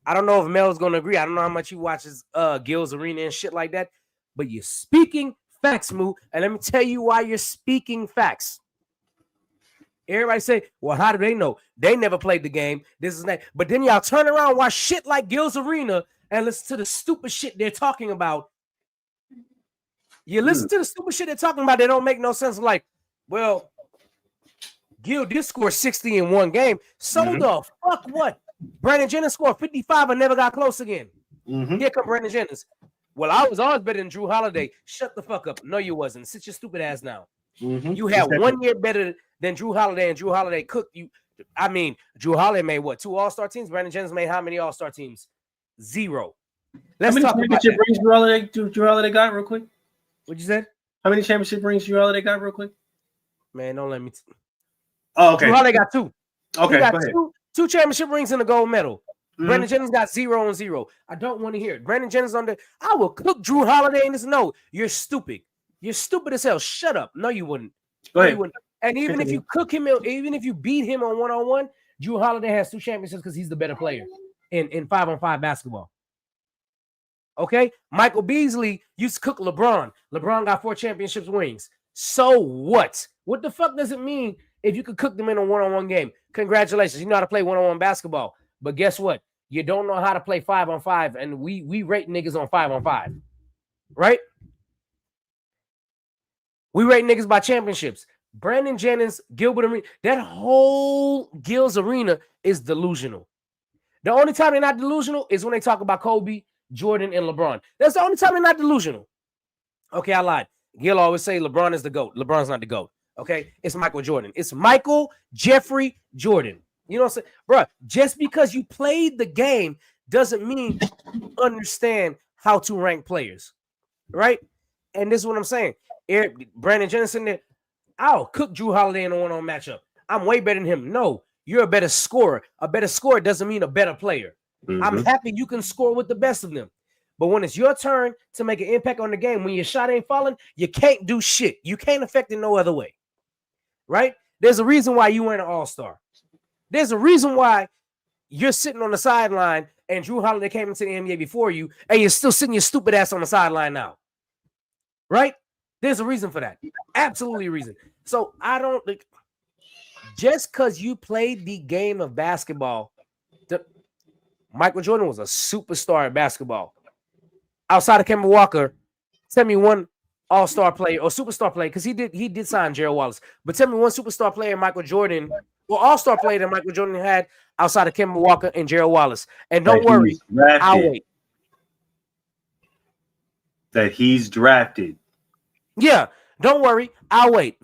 I don't know if Mel's going to agree. I don't know how much he watches Gil's Arena and shit like that. But you're speaking facts, Moo. And let me tell you why you're speaking facts. Everybody say, well, how do they know? They never played the game. This is that. But then y'all turn around and watch shit like Gil's Arena and listen to the stupid shit they're talking about. You listen to the stupid shit they're talking about. They don't make no sense. Like, well, Gil did score 60 in one game. So the fuck what? Brandon Jennings scored 55 and never got close again. Here come Brandon Jennings. Well, I was always better than Drew Holiday. Shut the fuck up. No, you wasn't. Sit your stupid ass down. You had 1 year better than Drew Holiday, and Drew Holiday cooked you. I mean, Drew Holiday made what? 2 All-Star teams? Brandon Jennings made how many All-Star teams? 0. Let's talk about that. Rings Drew Holiday got real quick? What'd you say? How many championship rings Drew Holiday got real quick? Man, don't let me. Oh, okay. Drew Holiday got 2. Okay, he got go ahead. two championship rings and a gold medal. Brandon Jennings got 0 and 0. I don't want to hear it. Brandon Jennings on the. I will cook Drew Holiday in this. No, you're stupid. You're stupid as hell. Shut up. No, you wouldn't. Go ahead. You wouldn't. And even if you cook him, even if you beat him on 1-on-1, Drew Holiday has 2 championships because he's the better player in 5-on-5 basketball. Okay, Michael Beasley used to cook LeBron. LeBron got 4 championships rings. So what? What the fuck does it mean if you could cook them in a 1-on-1 game? Congratulations, you know how to play 1-on-1 basketball. But guess what? You don't know how to play 5-on-5, and we rate niggas on 5-on-5, right? We rate niggas by championships. Brandon Jennings, Gilbert Arena, that whole Gil's Arena is delusional. The only time they're not delusional is when they talk about Kobe, Jordan, and LeBron. That's the only time they're not delusional. Okay, I lied. Gil always say LeBron is the GOAT. LeBron's not the GOAT. Okay, it's Michael Jordan. It's Michael Jeffrey Jordan. You know what I'm saying? Bro, just because you played the game doesn't mean you understand how to rank players, right? And this is what I'm saying. Brandon Jennings in there, I'll cook Drew Holiday in a 1-on-1 matchup. I'm way better than him. No, you're a better scorer. A better scorer doesn't mean a better player. I'm happy you can score with the best of them. But when it's your turn to make an impact on the game, when your shot ain't falling, you can't do shit. You can't affect it no other way, right? There's a reason why you weren't an all-star. There's a reason why you're sitting on the sideline and Drew Holiday came into the NBA before you, and you're still sitting your stupid ass on the sideline now, right? There's a reason for that. Absolutely a reason. So I don't just because you played the game of basketball. Michael Jordan was a superstar at basketball. Outside of Kemba Walker, tell me one all-star player or superstar player, because he did sign Gerald Wallace. But tell me one superstar player Michael Jordan, or all-star player that Michael Jordan had outside of Kemba Walker and Gerald Wallace. And don't worry, I'll wait. that he's drafted. Yeah, don't worry. I'll wait.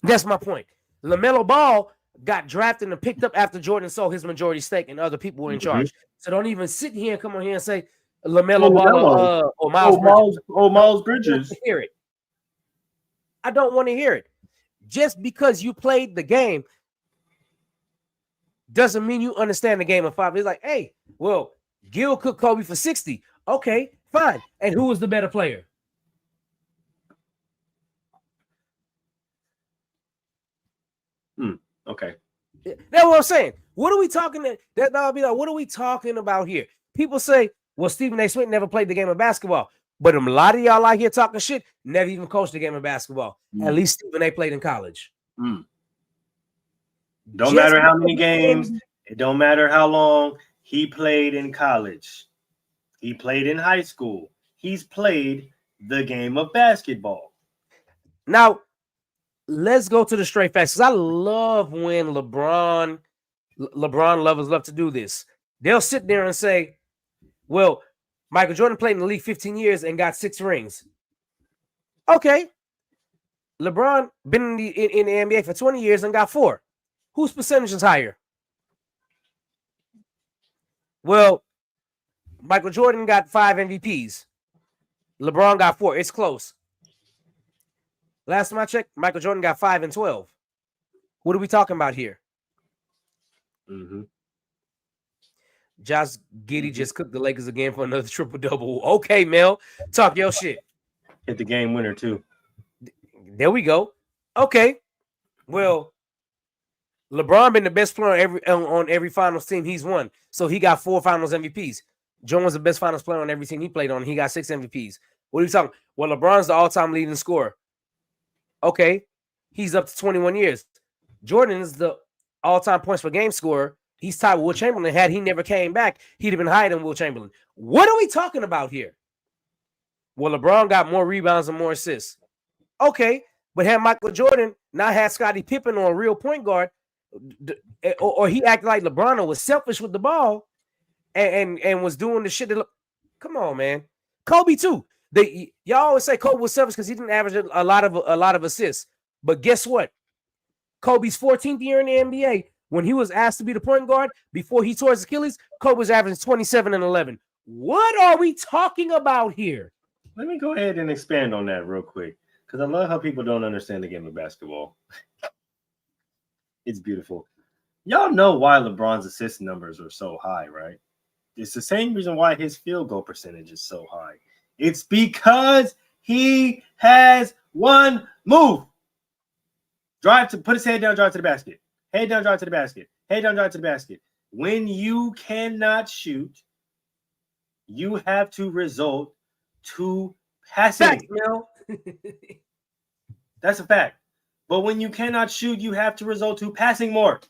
That's my point. LaMelo Ball got drafted and picked up after Jordan sold his majority stake and other people were in charge. So don't even sit here and come on here and say LaMelo Ball or Miles Bridges. Miles Bridges. Hear it. I don't want to hear it. Just because you played the game doesn't mean you understand the game of five. It's like, hey, well, Gil cooked Kobe for 60. Okay, fine. And who was the better player? Okay. That's what I'm saying. What are we talking? What are we talking about here? People say, well, Stephen A. Smith never played the game of basketball. But a lot of y'all out here talking shit never even coached the game of basketball. At least Stephen A. played in college. Don't matter how many games. It don't matter how long he played in college. He played in high school. He's played the game of basketball. Now, let's go to the straight facts. I love when LeBron lovers love to do this. They'll sit there and say, well, Michael Jordan played in the league 15 years and got 6 rings. Okay. LeBron been in the NBA for 20 years and got 4. Whose percentage is higher? Well, Michael Jordan got 5 MVPs. LeBron got 4. It's close. Last time I checked, Michael Jordan got 5 and 12. What are we talking about here? Josh Giddey just cooked the Lakers again for another triple-double. Okay, Mel, talk your shit. Hit the game winner, too. There we go. Okay. Well, LeBron been the best player on every finals team he's won. So he got 4 finals MVPs. Jordan was the best finals player on every team he played on. He got 6 MVPs. What are you talking? Well, LeBron's the all-time leading scorer. Okay. He's up to 21 years. Jordan is the all-time points per game scorer. He's tied with Will Chamberlain. Had he never came back, he'd have been higher than Will Chamberlain. What are we talking about here? Well, LeBron got more rebounds and more assists. Okay, but had Michael Jordan not had Scottie Pippen or a real point guard, or he acted like LeBron or was selfish with the ball and was doing the shit that come on, man. Kobe too. Y'all always say Kobe was selfish because he didn't average a lot of assists. But guess what? Kobe's 14th year in the NBA, when he was asked to be the point guard before he tore his Achilles, Kobe was averaging 27 and 11. What are we talking about here? Let me go ahead and expand on that real quick, because I love how people don't understand the game of basketball. It's beautiful. Y'all know why LeBron's assist numbers are so high, right? It's the same reason why his field goal percentage is so high. It's because he has one move. Put his head down, drive to the basket. Head down, drive to the basket. Head down, drive to the basket. When you cannot shoot, you have to resort to passing. That's a fact. But when you cannot shoot, you have to resort to passing more.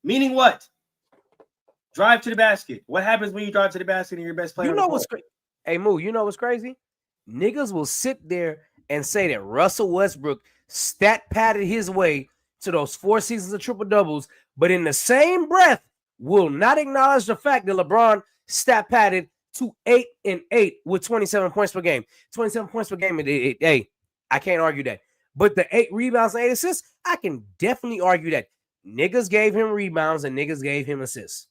Meaning what? Drive to the basket. What happens when you drive to the basket and your best player? You know what's crazy? Hey, Moo, you know what's crazy? Niggas will sit there and say that Russell Westbrook stat padded his way to those 4 seasons of triple doubles, but in the same breath will not acknowledge the fact that LeBron stat padded to 8 and 8 with 27 points per game. 27 points per game. Hey, I can't argue that. But the 8 rebounds and 8 assists, I can definitely argue that. Niggas gave him rebounds and niggas gave him assists.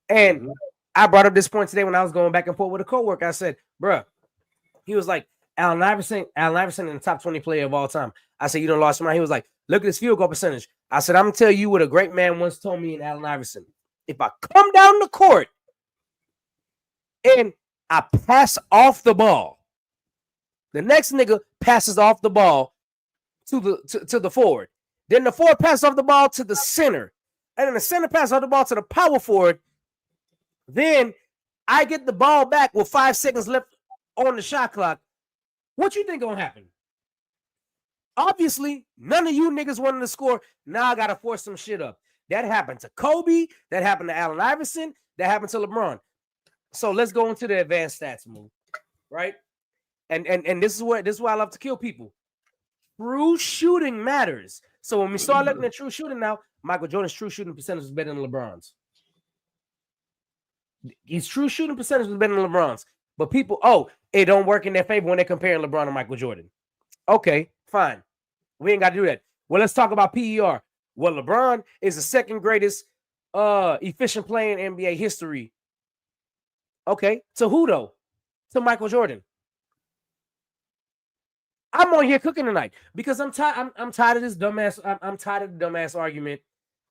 And I brought up this point today when I was going back and forth with a coworker. I said, bruh, he was like, Allen Iverson in the top 20 player of all time. I said, you done lost your mind. He was like, look at his field goal percentage. I said, I'm going to tell you what a great man once told me in Allen Iverson. If I come down the court and I pass off the ball, the next nigga passes off the ball to the forward. Then the forward passes off the ball to the center. And then the center passes off the ball to the power forward. Then I get the ball back with 5 seconds left on the shot clock. What you think gonna happen? Obviously, none of you niggas wanted to score. Now I gotta force some shit up. That happened to Kobe. That happened to Allen Iverson. That happened to LeBron. So let's go into the advanced stats move, right? And this is why I love to kill people. True shooting matters. So when we start looking at true shooting now, Michael Jordan's true shooting percentage is better than LeBron's. His true shooting percentage was better than LeBron's. But people, it don't work in their favor when they're comparing LeBron to Michael Jordan. Okay, fine. We ain't got to do that. Well, let's talk about PER. Well, LeBron is the second greatest efficient player in NBA history. Okay, to who though? To Michael Jordan. I'm on here cooking tonight because I'm tired. I'm tired of this dumbass. I'm tired of the dumbass argument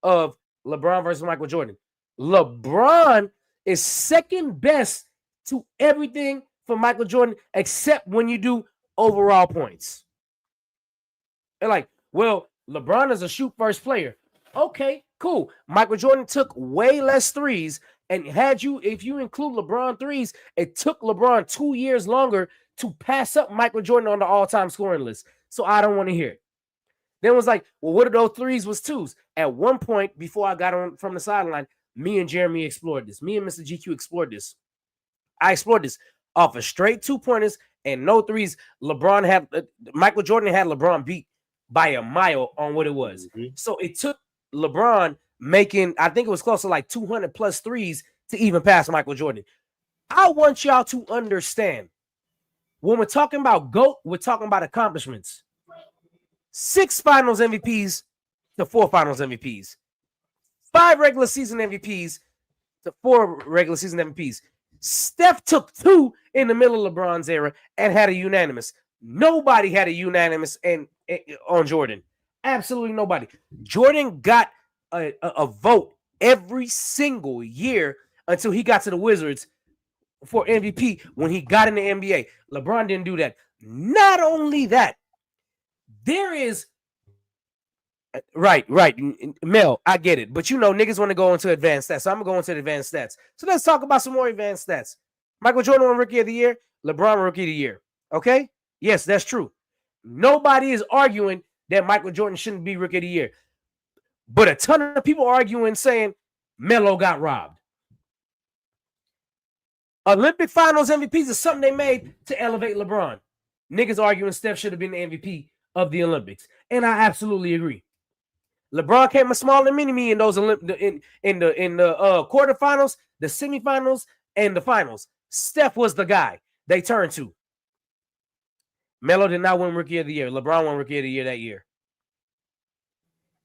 of LeBron versus Michael Jordan. LeBron is second best to everything for Michael Jordan, except when you do overall points. They're like, well, LeBron is a shoot first player. Okay, cool. Michael Jordan took way less threes, and if you include LeBron threes, it took LeBron 2 years longer to pass up Michael Jordan on the all-time scoring list. So I don't want to hear it. Then it was like, well, what if those threes was twos? At one point, before I got on from the sideline, me and Jeremy explored this. Me and Mr. GQ explored this. I explored this off of straight 2-pointers and no threes. Michael Jordan had LeBron beat by a mile on what it was. Mm-hmm. So it took LeBron making, I think it was close to like 200 plus threes to even pass Michael Jordan. I want y'all to understand, when we're talking about GOAT, we're talking about accomplishments. 6 finals MVPs to 4 finals MVPs. 5 regular season MVPs to 4 regular season MVPs. Steph took 2 in the middle of LeBron's era and had a unanimous. Nobody had a unanimous on Jordan. Absolutely nobody. Jordan got a vote every single year until he got to the Wizards for MVP when he got in the NBA. LeBron didn't do that. Not only that, there is right, Mel, I get it, but niggas want to go into advanced stats, so I'm gonna go into advanced stats. So let's talk about some more advanced stats. Michael Jordan won Rookie of the Year, LeBron Rookie of the Year. Okay, yes, that's true. Nobody is arguing that Michael Jordan shouldn't be Rookie of the Year, but a ton of people are arguing saying Melo got robbed. Olympic Finals MVPs is something they made to elevate LeBron. Niggas arguing Steph should have been the MVP of the Olympics, and I absolutely agree. LeBron came a small and mini-me in those in the quarterfinals, the semifinals, and the finals. Steph was the guy they turned to. Melo did not win Rookie of the Year. LeBron won Rookie of the Year that year.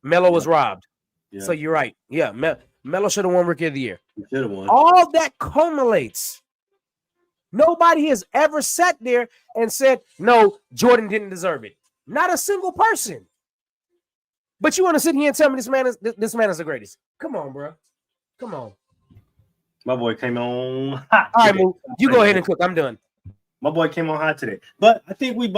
Melo was robbed. Yeah. So you're right. Yeah, Melo should have won Rookie of the Year. He should have won. All that cumulates. Nobody has ever sat there and said, no, Jordan didn't deserve it. Not a single person. But you want to sit here and tell me this man is the greatest? Come on, bro. Come on. My boy came on hot. All right, Moo, you go ahead and cook. I'm done. My boy came on hot today. But I think at the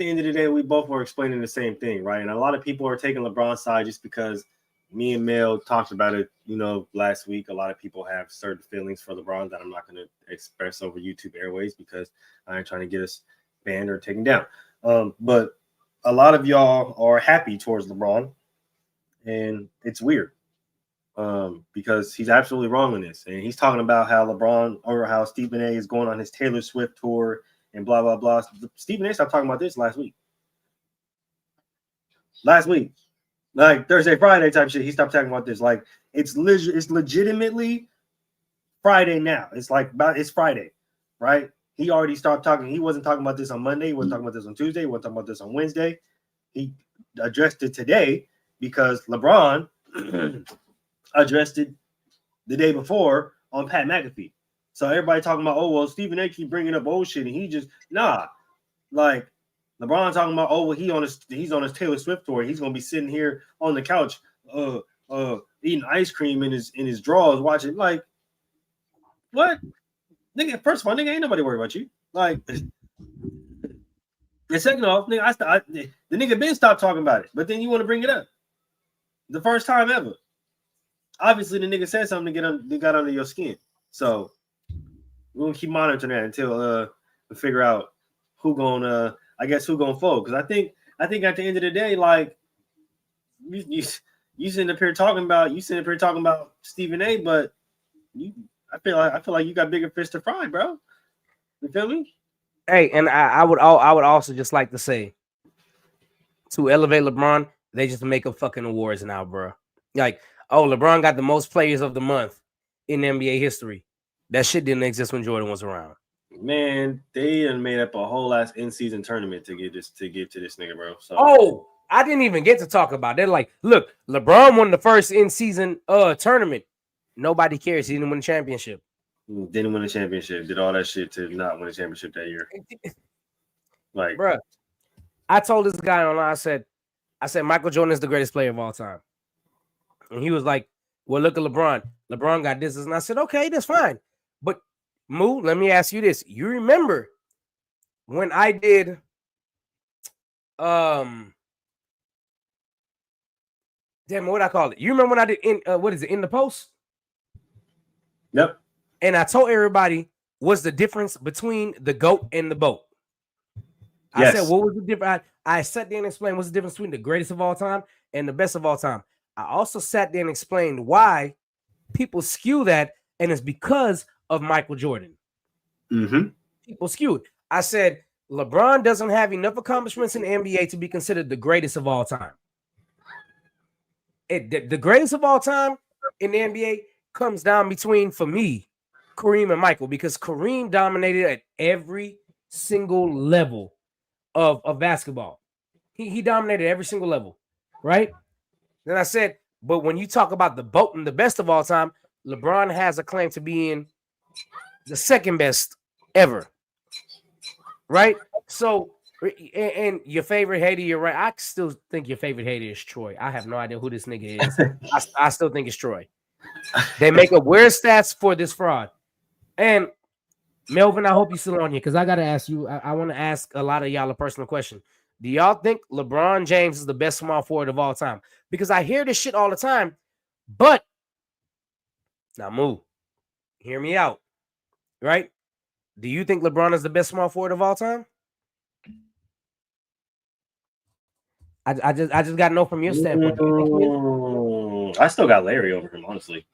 end of the day, we both were explaining the same thing, right? And a lot of people are taking LeBron's side just because me and Mel talked about it, last week. A lot of people have certain feelings for LeBron that I'm not going to express over YouTube airways because I ain't trying to get us banned or taken down. But a lot of y'all are happy towards LeBron, and it's weird because he's absolutely wrong on this. And he's talking about how Stephen A is going on his Taylor Swift tour and blah, blah, blah. Stephen A stopped talking about this last week. Like Thursday, Friday type shit. He stopped talking about this. Like it's legitimately Friday now. It's Friday, right? He already started talking. He wasn't talking about this on Monday. He wasn't talking about this on Tuesday. He wasn't talking about this on Wednesday. He addressed it today because LeBron addressed it the day before on Pat McAfee. So everybody talking about, Stephen A keep bringing up old shit, and he just like LeBron talking about, he's on his Taylor Swift tour. He's gonna be sitting here on the couch, eating ice cream in his drawers, watching like what? Nigga, first of all, nigga, ain't nobody worried about you. Like, and second off, nigga, the nigga been stopped talking about it, but then you want to bring it up the first time ever. Obviously, the nigga said something that got under your skin. So we're gonna keep monitoring that until we figure out who gonna fold. Because I think at the end of the day, like you sitting up here talking about Stephen A, but I feel like you got bigger fish to fry, bro. You feel me? Hey, and I would also just like to say, to elevate LeBron, they just make up fucking awards now, bro. Like, LeBron got the most players of the month in NBA history. That shit didn't exist when Jordan was around. Man, they done made up a whole ass in-season tournament to get to this nigga, bro. So Oh, I didn't even get to talk about that. Like, look, LeBron won the first in-season tournament. Nobody cares. He didn't win the championship. didn't win a championship. Did all that shit to not win a championship that year. Like, Bruh, I told this guy online, I said Michael Jordan is the greatest player of all time. And he was like, well, look at LeBron. LeBron got this. And I said, okay, that's fine. But Moo, let me ask you this. You remember when I did damn, what I call it? You remember when I did in the post? Yep. And I told everybody what's the difference between the GOAT and the boat. Yes. I said, what was the difference? I sat there and explained what's the difference between the greatest of all time and the best of all time. I also sat there and explained why people skew that, and it's because of Michael Jordan. Mm-hmm. People skewed. I said, LeBron doesn't have enough accomplishments in the NBA to be considered the greatest of all time. The greatest of all time in the NBA comes down between, for me, Kareem and Michael, because Kareem dominated at every single level of basketball. He dominated every single level, right? Then I said, but when you talk about the GOAT and the best of all time, LeBron has a claim to being the second best ever, right? So, and your favorite hater, you're right. I still think your favorite hater is Troy. I have no idea who this nigga is. I still think it's Troy. They make up weird stats for this fraud. And Melvin, I hope you're still on here because I got to ask you. I want to ask a lot of y'all a personal question. Do y'all think LeBron James is the best small forward of all time? Because I hear this shit all the time, but now move. Hear me out, right? Do you think LeBron is the best small forward of all time? I just got to know from your standpoint. I still got Larry over him, honestly.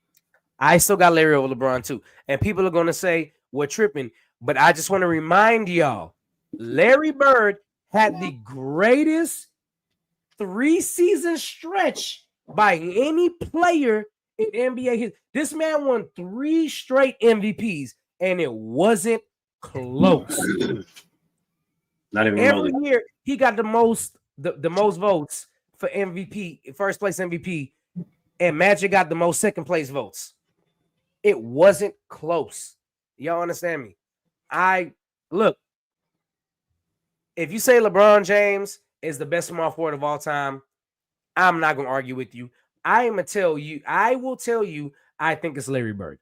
I still got Larry over LeBron too. And people are going to say we're tripping, but I just want to remind y'all, Larry Bird had the greatest 3-season stretch by any player in NBA. This man won 3 straight MVPs, and it wasn't close. Not even every remotely. year he got the most votes for MVP, first place MVP, and Magic got the most second place votes. It wasn't close. Y'all understand me? Look, if you say LeBron James is the best small forward of all time, I'm not going to argue with you. I will tell you, I think it's Larry Bird.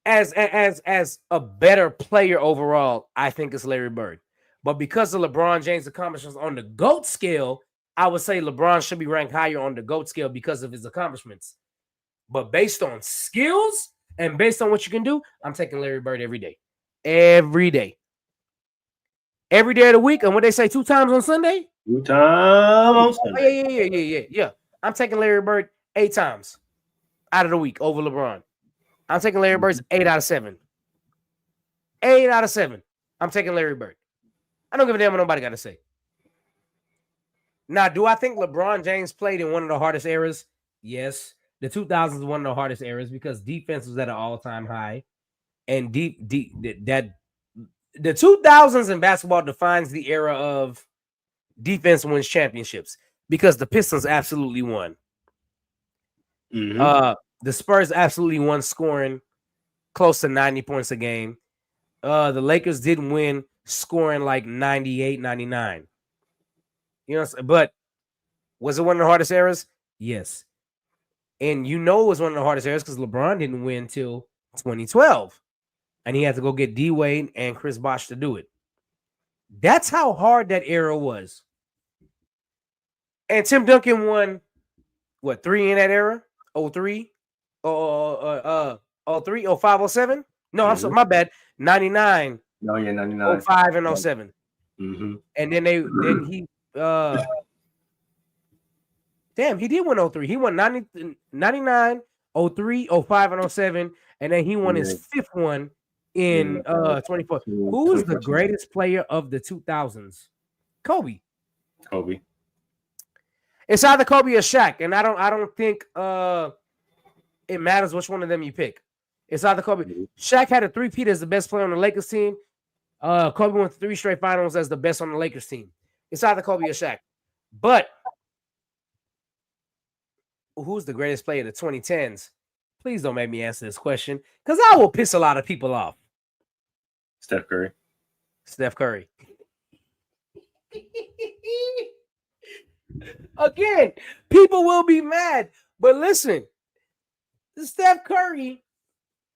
As a better player overall, I think it's Larry Bird. But because of LeBron James' accomplishments on the GOAT scale, I would say LeBron should be ranked higher on the GOAT scale because of his accomplishments. But based on skills and based on what you can do, I'm taking Larry Bird every day. Every day. Every day of the week. And what they say, 2 times on Sunday? 2 times on Sunday. Yeah. I'm taking Larry Bird 8 times out of the week over LeBron. I'm taking Larry Bird's 8 out of 7. 8 out of 7. I'm taking Larry Bird. I don't give a damn what nobody got to say. Now, do I think LeBron James played in one of the hardest eras? Yes. The 2000s was one of the hardest eras because defense was at an all-time high. And the 2000s in basketball defines the era of defense wins championships because the Pistons absolutely won. Mm-hmm. The Spurs absolutely won, scoring close to 90 points a game. The Lakers didn't win, scoring like 98, 99. You know, but was it one of the hardest eras? Yes. And you know it was one of the hardest eras because LeBron didn't win until 2012. And he had to go get D Wade and Chris Bosh to do it. That's how hard that era was. And Tim Duncan won, 3 in that era? 03? 03, 05, 07? No, I'm sorry, my bad. 99. No, yeah, 99. 05 and 07. Mm-hmm. And then he he did win 03. He won 99, 03, 05, and 07. And then he won his 5th one in 24. Who is the greatest player of the 2000s? Kobe. It's either Kobe or Shaq. And I don't think it matters which one of them you pick. It's either Kobe. Shaq had a three-peat as the best player on the Lakers team. Kobe went 3 straight finals as the best on the Lakers team. It's either Kobe or Shaq. But who's the greatest player of the 2010s? Please don't make me answer this question because I will piss a lot of people off. Steph Curry. Steph Curry. Again, people will be mad. But listen, Steph Curry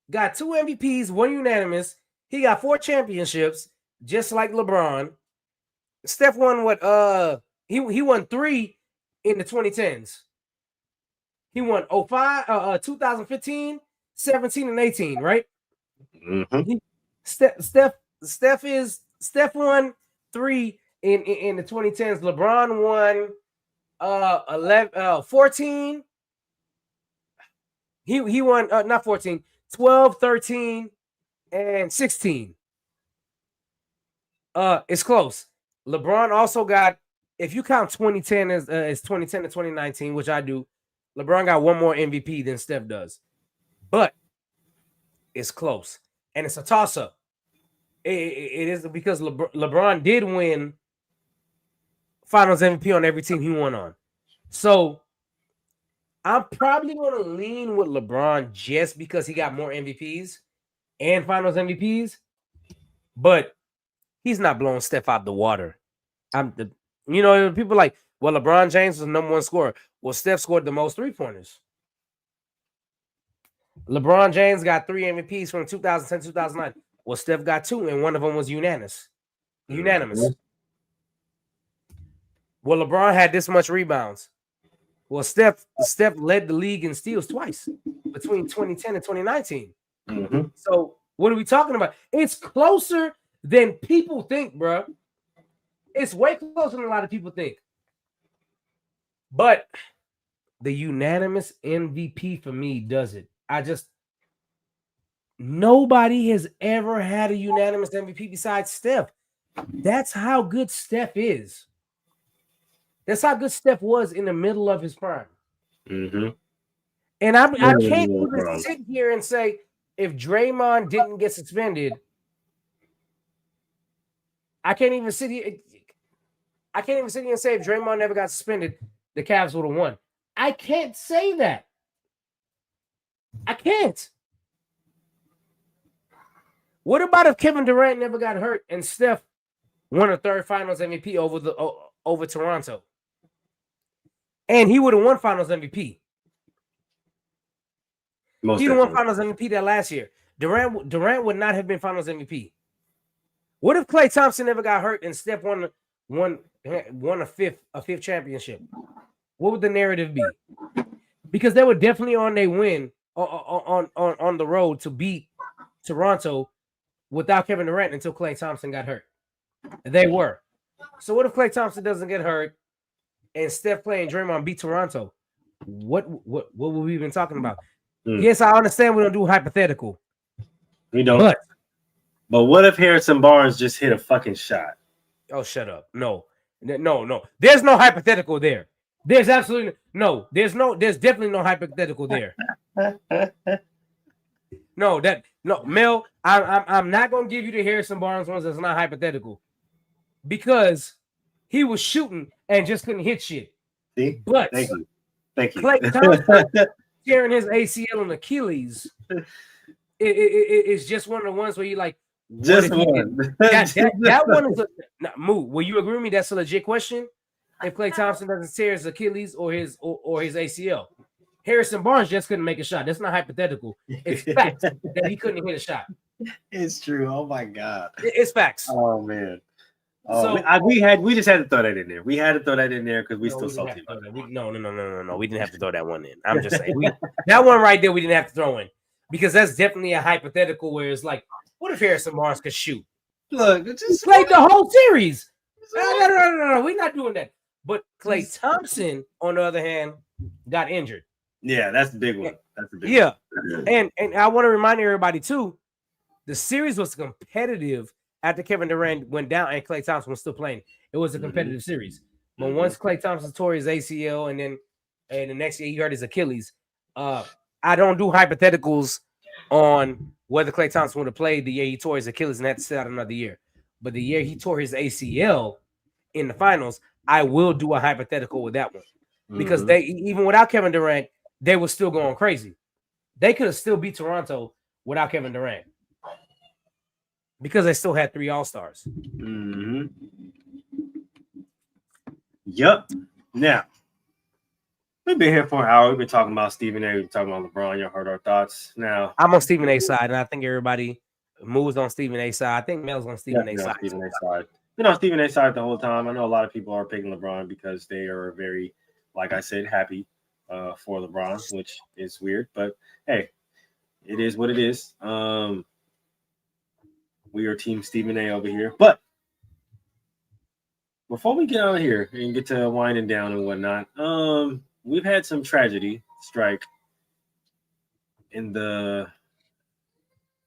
got 2 MVPs, 1 unanimous. He got 4 championships, just like LeBron. Steph won what? He won 3 in the 2010s. He won 2015, 17, and 18, right? Mm-hmm. Steph won 3 in the 2010s. LeBron won 14. He won not 14, 12, 13, and 16. It's close. LeBron also got, if you count 2010 as 2010 to 2019, which I do, LeBron got 1 more MVP than Steph does. But it's close. And it's a toss-up. It is because LeBron did win Finals MVP on every team he won on. So I'm probably going to lean with LeBron just because he got more MVPs and Finals MVPs. But he's not blowing Steph out the water. People like, well, LeBron James was the number 1 scorer. Well, Steph scored the most 3-pointers. LeBron James got 3 MVPs from 2010 to 2009. Well, Steph got 2, and one of them was unanimous. Mm-hmm. Well, LeBron had this much rebounds. Well, Steph led the league in steals twice between 2010 and 2019. Mm-hmm. So what are we talking about? It's closer than people think, bro. It's way closer than a lot of people think. But the unanimous MVP for me does it. Nobody has ever had a unanimous MVP besides Steph. That's how good Steph is. That's how good Steph was in the middle of his prime. Mm-hmm. And I can't even sit here and say if Draymond didn't get suspended, I can't even sit here and say if Draymond never got suspended, the Cavs would have won. I can't say that. I can't. What about if Kevin Durant never got hurt and Steph won a 3rd Finals MVP over Toronto? And he would have won Finals MVP. He would have won Finals MVP that last year. Durant would not have been Finals MVP. What if Klay Thompson never got hurt and Steph won a fifth championship? What would the narrative be? Because they were definitely on their win on the road to beat Toronto without Kevin Durant until Klay Thompson got hurt. They were. So what if Klay Thompson doesn't get hurt and Steph, Klay, and Draymond beat Toronto? What would we been talking about? Yes, I understand we don't do hypothetical. We don't. But what if Harrison Barnes just hit a fucking shot? Oh, shut up. No. There's no hypothetical there. There's absolutely no. There's definitely no hypothetical there. Mel, I'm not gonna give you the Harrison Barnes ones that's not hypothetical. Because he was shooting and just couldn't hit shit. See? But thank you. Klay Thompson tearing his ACL and Achilles is just one of the ones where you like just one. That one is move. Will you agree with me? That's a legit question. If Klay Thompson doesn't tear his Achilles or his ACL, Harrison Barnes just couldn't make a shot. That's not hypothetical. It's facts that he couldn't hit a shot. It's true. Oh my god. It's facts. Oh man. Oh, so we just had to throw that in there. We had to throw that in there because we still salty about it. No. We didn't have to throw that one in. I'm just saying that one right there we didn't have to throw in because that's definitely a hypothetical where it's like, what if Harrison Barnes could shoot? Look, just played the whole series. No. We're not doing that. But Klay Thompson, on the other hand, got injured. Yeah, that's the big one. That's the big one. And I want to remind everybody too, the series was competitive after Kevin Durant went down and Klay Thompson was still playing. It was a competitive series. But once Klay Thompson tore his ACL and the next year he hurt his Achilles, I I don't do hypotheticals on whether Klay Thompson would have played the year he tore his Achilles and had to sit out another year. But the year he tore his ACL in the finals, I will do a hypothetical with that one. Because they, even without Kevin Durant, they were still going crazy. They could have still beat Toronto without Kevin Durant. Because they still had 3 All-Stars. Mm-hmm. Yep. Now, we've been here for an hour. We've been talking about Stephen A. We've been talking about LeBron. You heard our thoughts. Now, I'm on Stephen A. side, and I think everybody moves on Stephen A. side. I think Mel's on Stephen A. side. Stephen A. side. Been on Stephen A. side the whole time. I know a lot of people are picking LeBron because they are very, like I said, happy for LeBron, which is weird. But hey, it is what it is. We are Team Stephen A. over here. But before we get out of here and get to winding down and whatnot, we've had some tragedy strike in the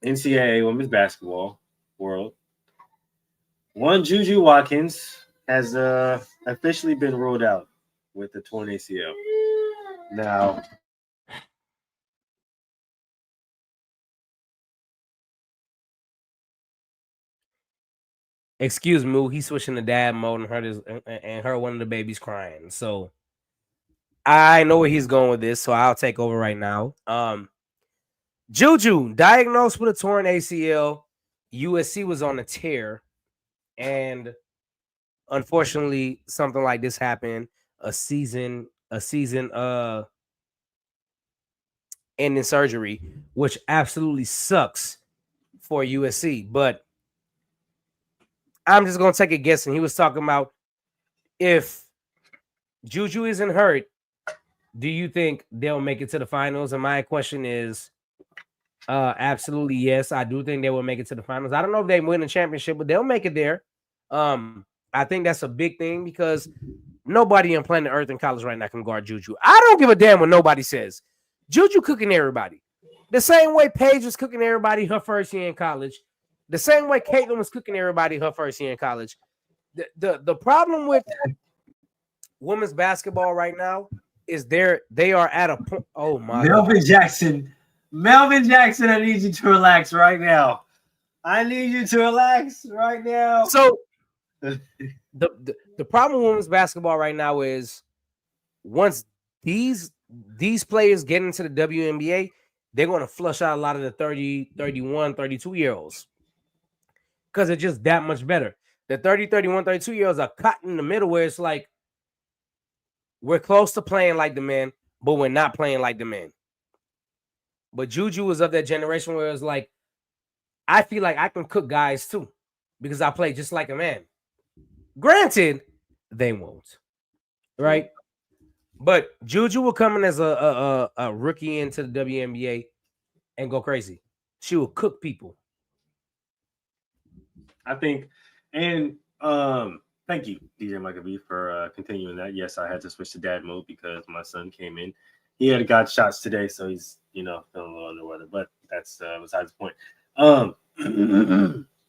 NCAA women's basketball world. One Juju Watkins has officially been ruled out with the torn ACL. Now, Excuse me, he's switching to dad mode and her one of the babies crying. So I know where he's going with this, so I'll take over right now. Juju diagnosed with a torn ACL. USC was on a tear, and unfortunately, something like this happened. A season ending surgery, which absolutely sucks for USC. But I'm just gonna take a guess, and he was talking about if Juju isn't hurt, do you think they'll make it to the finals? And my question is, absolutely yes. I do think they will make it to the finals. I don't know if they win the championship, but they'll make it there. I think that's a big thing because nobody on planet Earth in college right now can guard Juju. I don't give a damn what nobody says. Juju cooking everybody. The same way Paige was cooking everybody her first year in college. The same way Caitlin was cooking everybody her first year in college. The problem with women's basketball right now is they are at a point. Oh my Melvin Jackson, I need you to relax right now. So the problem with women's basketball right now is once these players get into the WNBA, they're going to flush out a lot of the 30, 31, 32-year-olds because it's just that much better. The 30, 31, 32-year-olds are caught in the middle where it's like we're close to playing like the men, but we're not playing like the men. But Juju was of that generation where it was like, I feel like I can cook guys too because I play just like a man. Granted, they won't, right? But Juju will come in as a rookie into the WNBA and go crazy. She will cook people. I think, and thank you, DJ Michael B, for continuing that. Yes, I had to switch to dad mode because my son came in. He had got shots today, so he's feeling a little under the weather. But that's besides the point.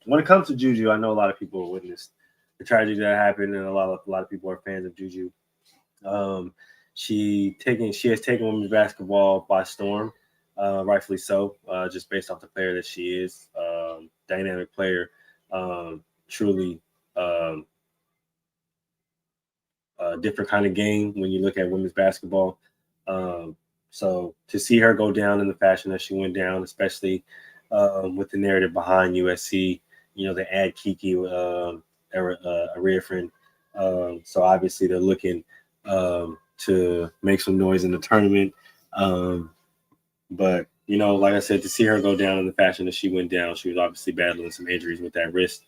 When it comes to Juju, I know a lot of people witnessed the tragedy that happened, and a lot of people are fans of Juju. She has taken women's basketball by storm, rightfully so, just based off the player that she is, dynamic player, truly a different kind of game when you look at women's basketball. So to see her go down in the fashion that she went down, especially with the narrative behind USC, they add Kiki Ariafrin. So obviously they're looking to make some noise in the tournament. But, like I said, to see her go down in the fashion that she went down, she was obviously battling some injuries with that wrist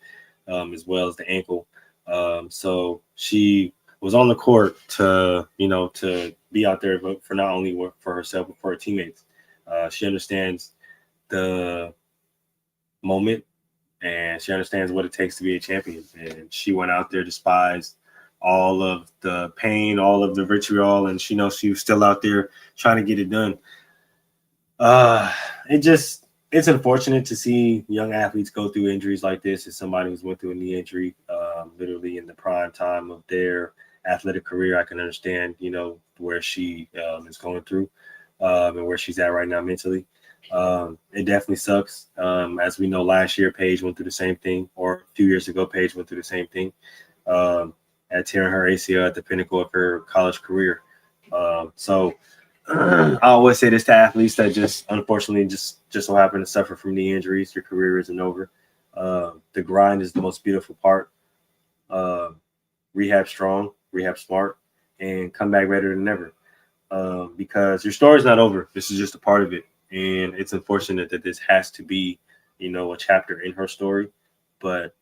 as well as the ankle. So she was on the court to be out there for not only for herself, but for her teammates. She understands the moment and she understands what it takes to be a champion. And she went out there, despised all of the pain, all of the vitriol, and she knows she was still out there trying to get it done. It's unfortunate to see young athletes go through injuries like this. As somebody who's went through a knee injury, literally in the prime time of their athletic career, I can understand, where she is going through. and where she's at right now mentally. It definitely sucks. As we know, last year Paige went through the same thing, or a few years ago Paige went through the same thing, at tearing her ACL at the pinnacle of her college career. So I always say this to athletes that just unfortunately just so happen to suffer from knee injuries. Your career isn't over. The grind is the most beautiful part. Uh, Rehab strong, rehab smart, and come back better than ever. Because your story's not over. This is just a part of it, and it's unfortunate that this has to be, a chapter in her story. But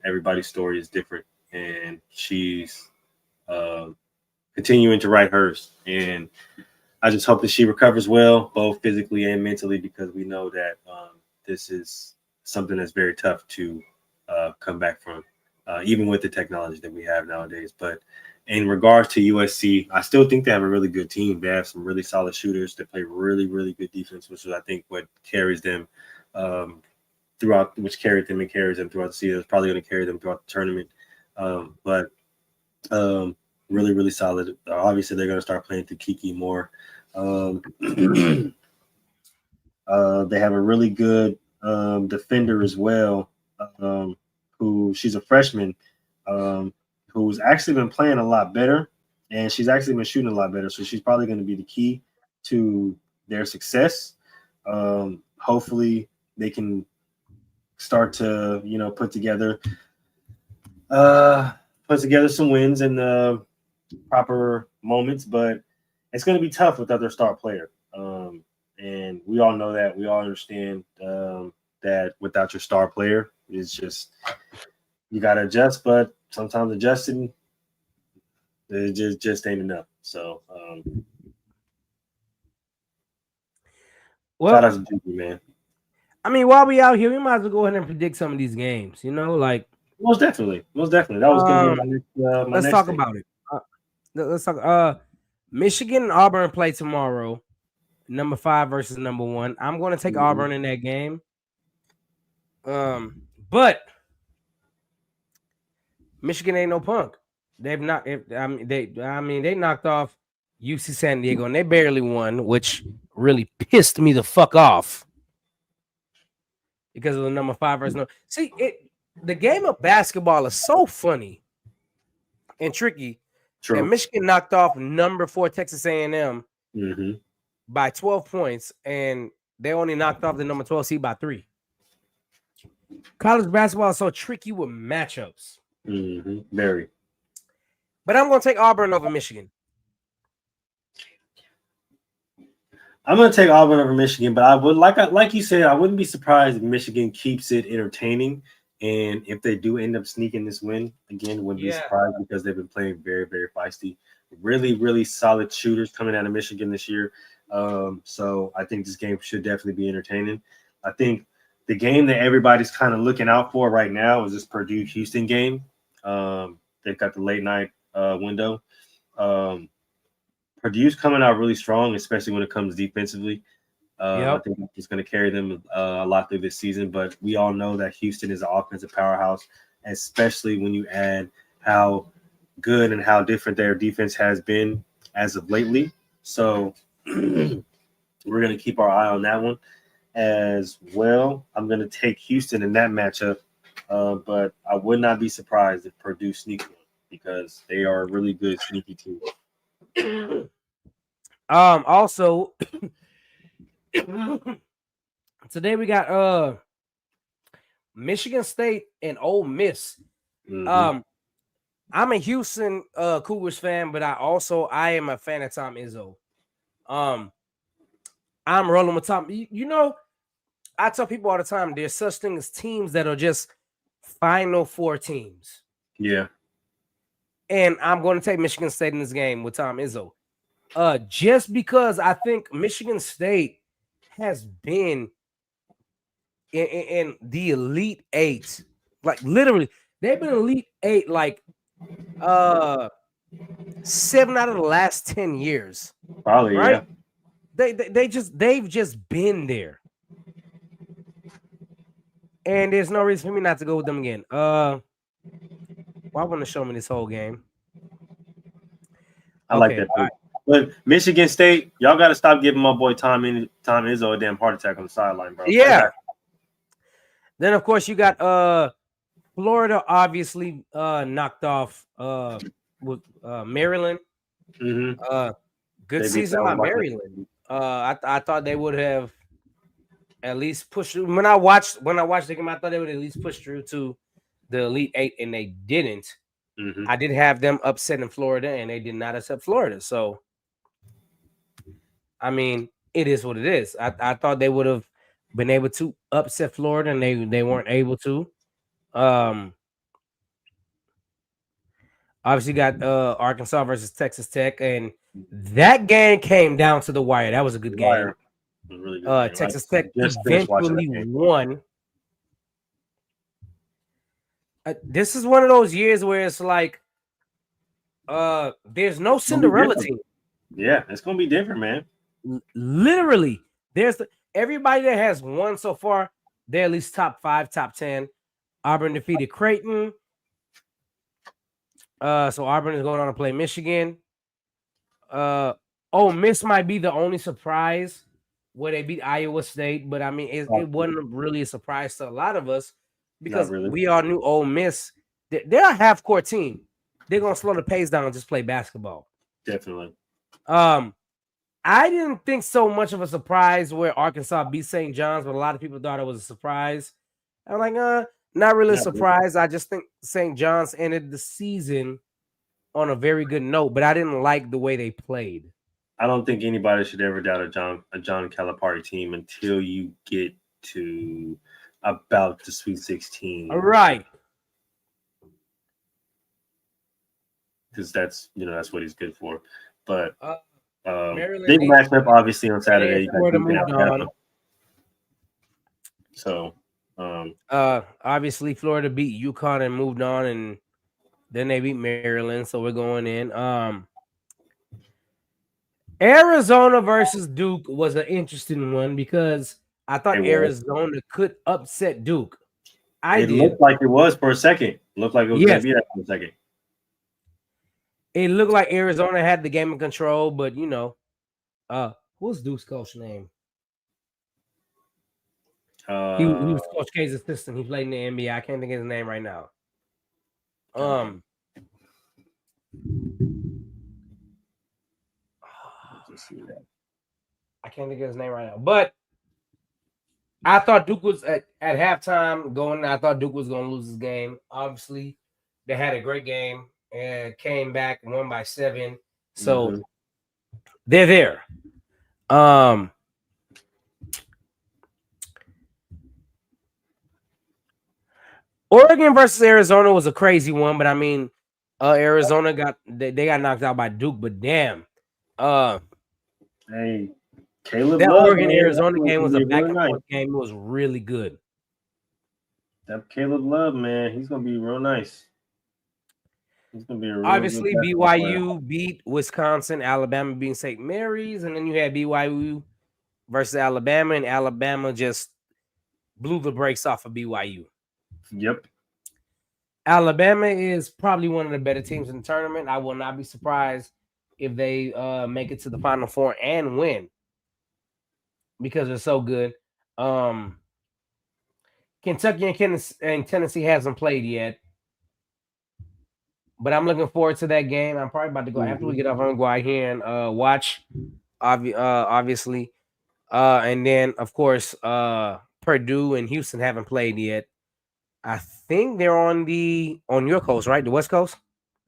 everybody's story is different, and she's uh, continuing to write hers. And I just hope that she recovers well, both physically and mentally, because we know that this is something that's very tough to come back from, even with the technology that we have nowadays. But in regards to USC, I still think they have a really good team. They have some really solid shooters that play really, really good defense, which is, I think, what carries them throughout, which carried them and carries them throughout the season. It's probably going to carry them throughout the tournament. But really, really solid. Obviously, they're going to start playing through Kiki more. They have a really good defender as well, who she's a freshman, who's actually been playing a lot better, and she's actually been shooting a lot better. So she's probably going to be the key to their success. Hopefully, they can start to put together some wins in the proper moments, but it's going to be tough without their star player. And we all know that. We all understand that without your star player, it's just you got to adjust. But sometimes adjusting it just ain't enough. So shout out Well, to Juju, man. I mean, while we out here, we might as well go ahead and predict some of these games. Like Most definitely, most definitely. That was going to be my let's next talk thing. about it. Let's talk. Michigan and Auburn play tomorrow. Number 5 versus number 1. I'm going to take Auburn in that game. But Michigan ain't no punk. They've not. They knocked off UC San Diego and they barely won, which really pissed me the fuck off because of the number 5 versus no. See, the game of basketball is so funny and tricky that True. Michigan knocked off number 4 Texas A&M Mm-hmm. by 12 points, and they only knocked off the number 12 seed by 3. College basketball is so tricky with matchups. Mm-hmm. Very. But I'm going to take Auburn over Michigan. I'm going to take Auburn over Michigan, but I would like you said, I wouldn't be surprised if Michigan keeps it entertaining, and if they do end up sneaking this win again, wouldn't be surprised because they've been playing very, very feisty. Really, really solid shooters coming out of Michigan this year. So I think this game should definitely be entertaining. I think the game that everybody's kind of looking out for right now is this Purdue-Houston game. They've got the late night window. Purdue's coming out really strong, especially when it comes defensively. I think it's going to carry them a lot through this season. But we all know that Houston is an offensive powerhouse, especially when you add how good and how different their defense has been as of lately. So we're going to keep our eye on that one as well. I'm going to take Houston in that matchup, but I would not be surprised if Purdue sneaks one because they are a really good sneaky team. Also, today we got Michigan State and Ole Miss. Mm-hmm. I'm a Houston Cougars fan, but I am a fan of Tom Izzo. I'm rolling with Tom. I tell people all the time there's such thing as teams that are just Final Four teams. Yeah. And I'm going to take Michigan State in this game with Tom Izzo. Just because I think Michigan State has been in the Elite Eight. Like literally, they've been Elite Eight like 7 out of the last 10 years. Probably, right? Yeah. They've just been there. And there's no reason for me not to go with them again. Well, I want to show me this whole game. I like that. But Michigan State, y'all got to stop giving my boy Tom Izzo a damn heart attack on the sideline, bro. Yeah. Then of course you got Florida obviously knocked off with Maryland. Mm-hmm. Good season by Maryland. I thought they would have at least pushed through. When I watched the game, I thought they would at least push through to the Elite Eight, and they didn't. Mm-hmm. I did have them upset in Florida, and they did not accept Florida. So, I mean, it is what it is. I thought they would have been able to upset Florida, and they weren't able to. Obviously got Arkansas versus Texas Tech, and that game came down to the wire. That was a good game. Really good game. Texas Tech eventually won. This is one of those years where it's like there's no Cinderella team. Yeah, it's gonna be different, man. Literally, everybody that has won so far, they're at least top 5, top 10. Auburn defeated Creighton. So Auburn is going on to play Michigan. Ole Miss might be the only surprise where they beat Iowa State, but I mean, it wasn't really a surprise to a lot of us because we all knew Ole Miss. They're a half-court team. They're gonna slow the pace down and just play basketball. Definitely. I didn't think so much of a surprise where Arkansas beat St. John's, but a lot of people thought it was a surprise. I'm like, not really surprised. I just think St. John's ended the season on a very good note, but I didn't like the way they played. I don't think anybody should ever doubt a John Calipari team until you get to about the Sweet 16. All right. Because that's what he's good for. But big matchup obviously on Saturday. So obviously Florida beat UConn and moved on, and then they beat Maryland, so we're going in. Arizona versus Duke was an interesting one because I thought Arizona could upset Duke. It looked like it was for a second. Looked like it was going to be that for a second. It looked like Arizona had the game in control, but what's Duke's coach name? He was Coach K's assistant. He played in the NBA. I can't think of his name right now. I can't think of his name right now. But I thought Duke was at halftime going. I thought Duke was going to lose this game. Obviously, they had a great game and came back and won by 7. So they're there. Oregon versus Arizona was a crazy one, but I mean, Arizona got knocked out by Duke, but damn. Hey, Caleb that Love, Oregon Arizona game was a back and forth game. It was really good. That Caleb Love, man, he's gonna be real nice. He's gonna be a real obviously BYU beat Wisconsin, Alabama beating St. Mary's, and then you had BYU versus Alabama, and Alabama just blew the brakes off of BYU. Yep. Alabama is probably one of the better teams in the tournament. I will not be surprised if they make it to the Final Four and win because they're so good. Kentucky and Tennessee hasn't played yet, but I'm looking forward to that game. I'm probably about to go after we get off. I'm going to go out here and watch, obviously. And then, of course, Purdue and Houston haven't played yet. I think they're on your coast, right? The West Coast?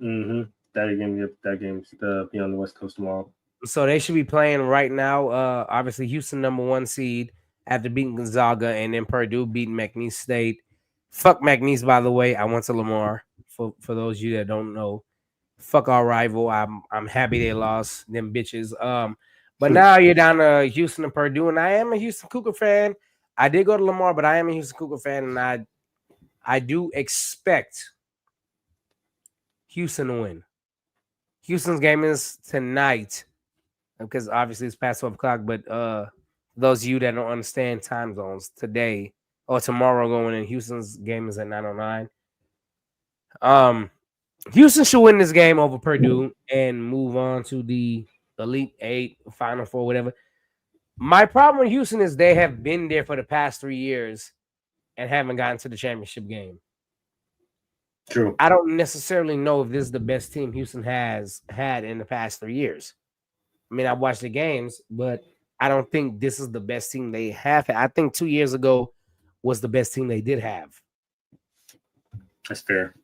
Mm-hmm. That game's be on the West Coast tomorrow. So they should be playing right now. Obviously, Houston number 1 seed after beating Gonzaga, and then Purdue beating McNeese State. Fuck McNeese, by the way. I went to Lamar. For those of you that don't know, fuck our rival. I'm happy they lost them bitches. But now you're down to Houston and Purdue, and I am a Houston Cougar fan. I did go to Lamar, but I am a Houston Cougar fan, and I do expect Houston to win. Houston's game is tonight because obviously it's past 12 o'clock. But those of you that don't understand time zones, today or tomorrow going in, Houston's game is at 9:09. Houston should win this game over Purdue and move on to the Elite Eight, Final Four, whatever. My problem with Houston is they have been there for the past 3 years and haven't gotten to the championship game. True. I don't necessarily know if this is the best team Houston has had in the past 3 years. I mean, I watched the games, but I don't think this is the best team they have. I think 2 years ago was the best team they did have. That's fair.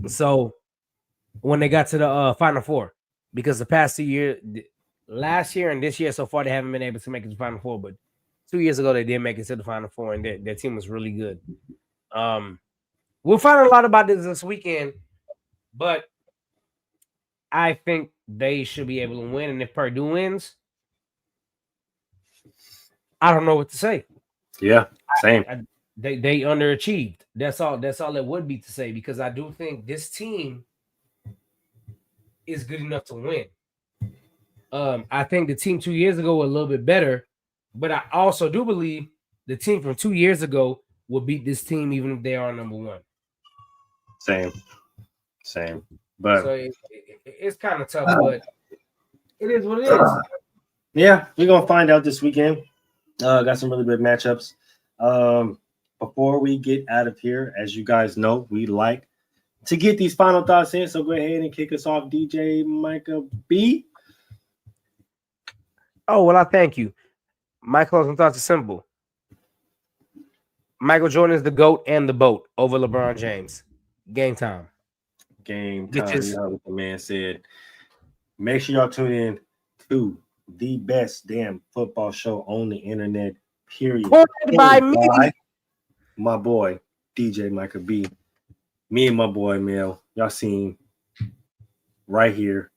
So when they got to the Final Four, because the past 2 years, last year and this year so far, they haven't been able to make it to the Final Four. But 2 years ago, they did make it to the Final Four, and their team was really good. We'll find a lot about this weekend, but I think they should be able to win. And if Purdue wins, I don't know what to say. Yeah, same. They underachieved. That's all it would be to say, because I do think this team is good enough to win. I think the team 2 years ago was a little bit better, but I also do believe the team from 2 years ago will beat this team even if they are number one. Same. But so it's kind of tough, but it is what it is. Yeah, we're gonna find out this weekend. Got some really good matchups. Before we get out of here, as you guys know, we like to get these final thoughts in. So go ahead and kick us off, DJ Micah B. Oh, well, I thank you. My closing thoughts are simple. Michael Jordan is the GOAT and the boat over LeBron James. Game time. Game time. You know what the man said. Make sure y'all tune in to the best damn football show on the internet, period. By me. My boy, DJ Micah B. Me and my boy, Mel. Y'all seen right here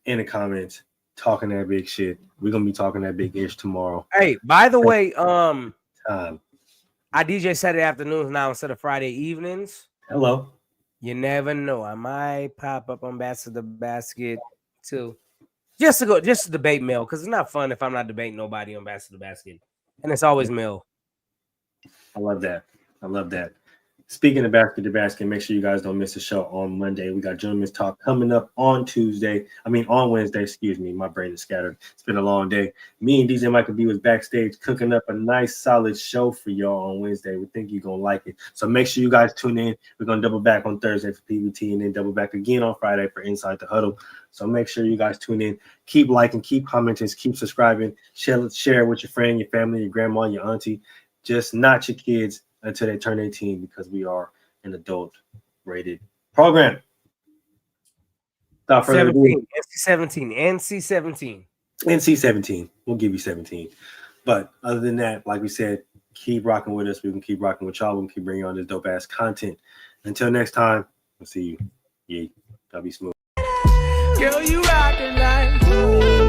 in the comments talking that big shit. We're going to be talking that big ish tomorrow. Hey, by the way, time. I DJ Saturday afternoons now instead of Friday evenings. Hello. You never know. I might pop up on Bass to the Basket too. Just to debate Mel, because it's not fun if I'm not debating nobody on Bass to the Basket. And it's always Mel. I love that. Speaking of Basket to Basket, make sure you guys don't miss the show on Monday. We got Gentlemen's Talk coming up on Wednesday. Excuse me. My brain is scattered. It's been a long day. Me and DJ Michael B was backstage cooking up a nice, solid show for y'all on Wednesday. We think you're going to like it. So make sure you guys tune in. We're going to double back on Thursday for PBT and then double back again on Friday for Inside the Huddle. So make sure you guys tune in. Keep liking, keep commenting, keep subscribing. Share with your friend, your family, your grandma, your auntie. Just not your kids until they turn 18, because we are an adult-rated program. Without further ado, NC-17. We'll give you 17. But other than that, like we said, keep rocking with us. We can keep rocking with y'all. We can keep bringing on this dope-ass content. Until next time, we'll see you. Yeah, y'all be smooth. Girl, you rockin' like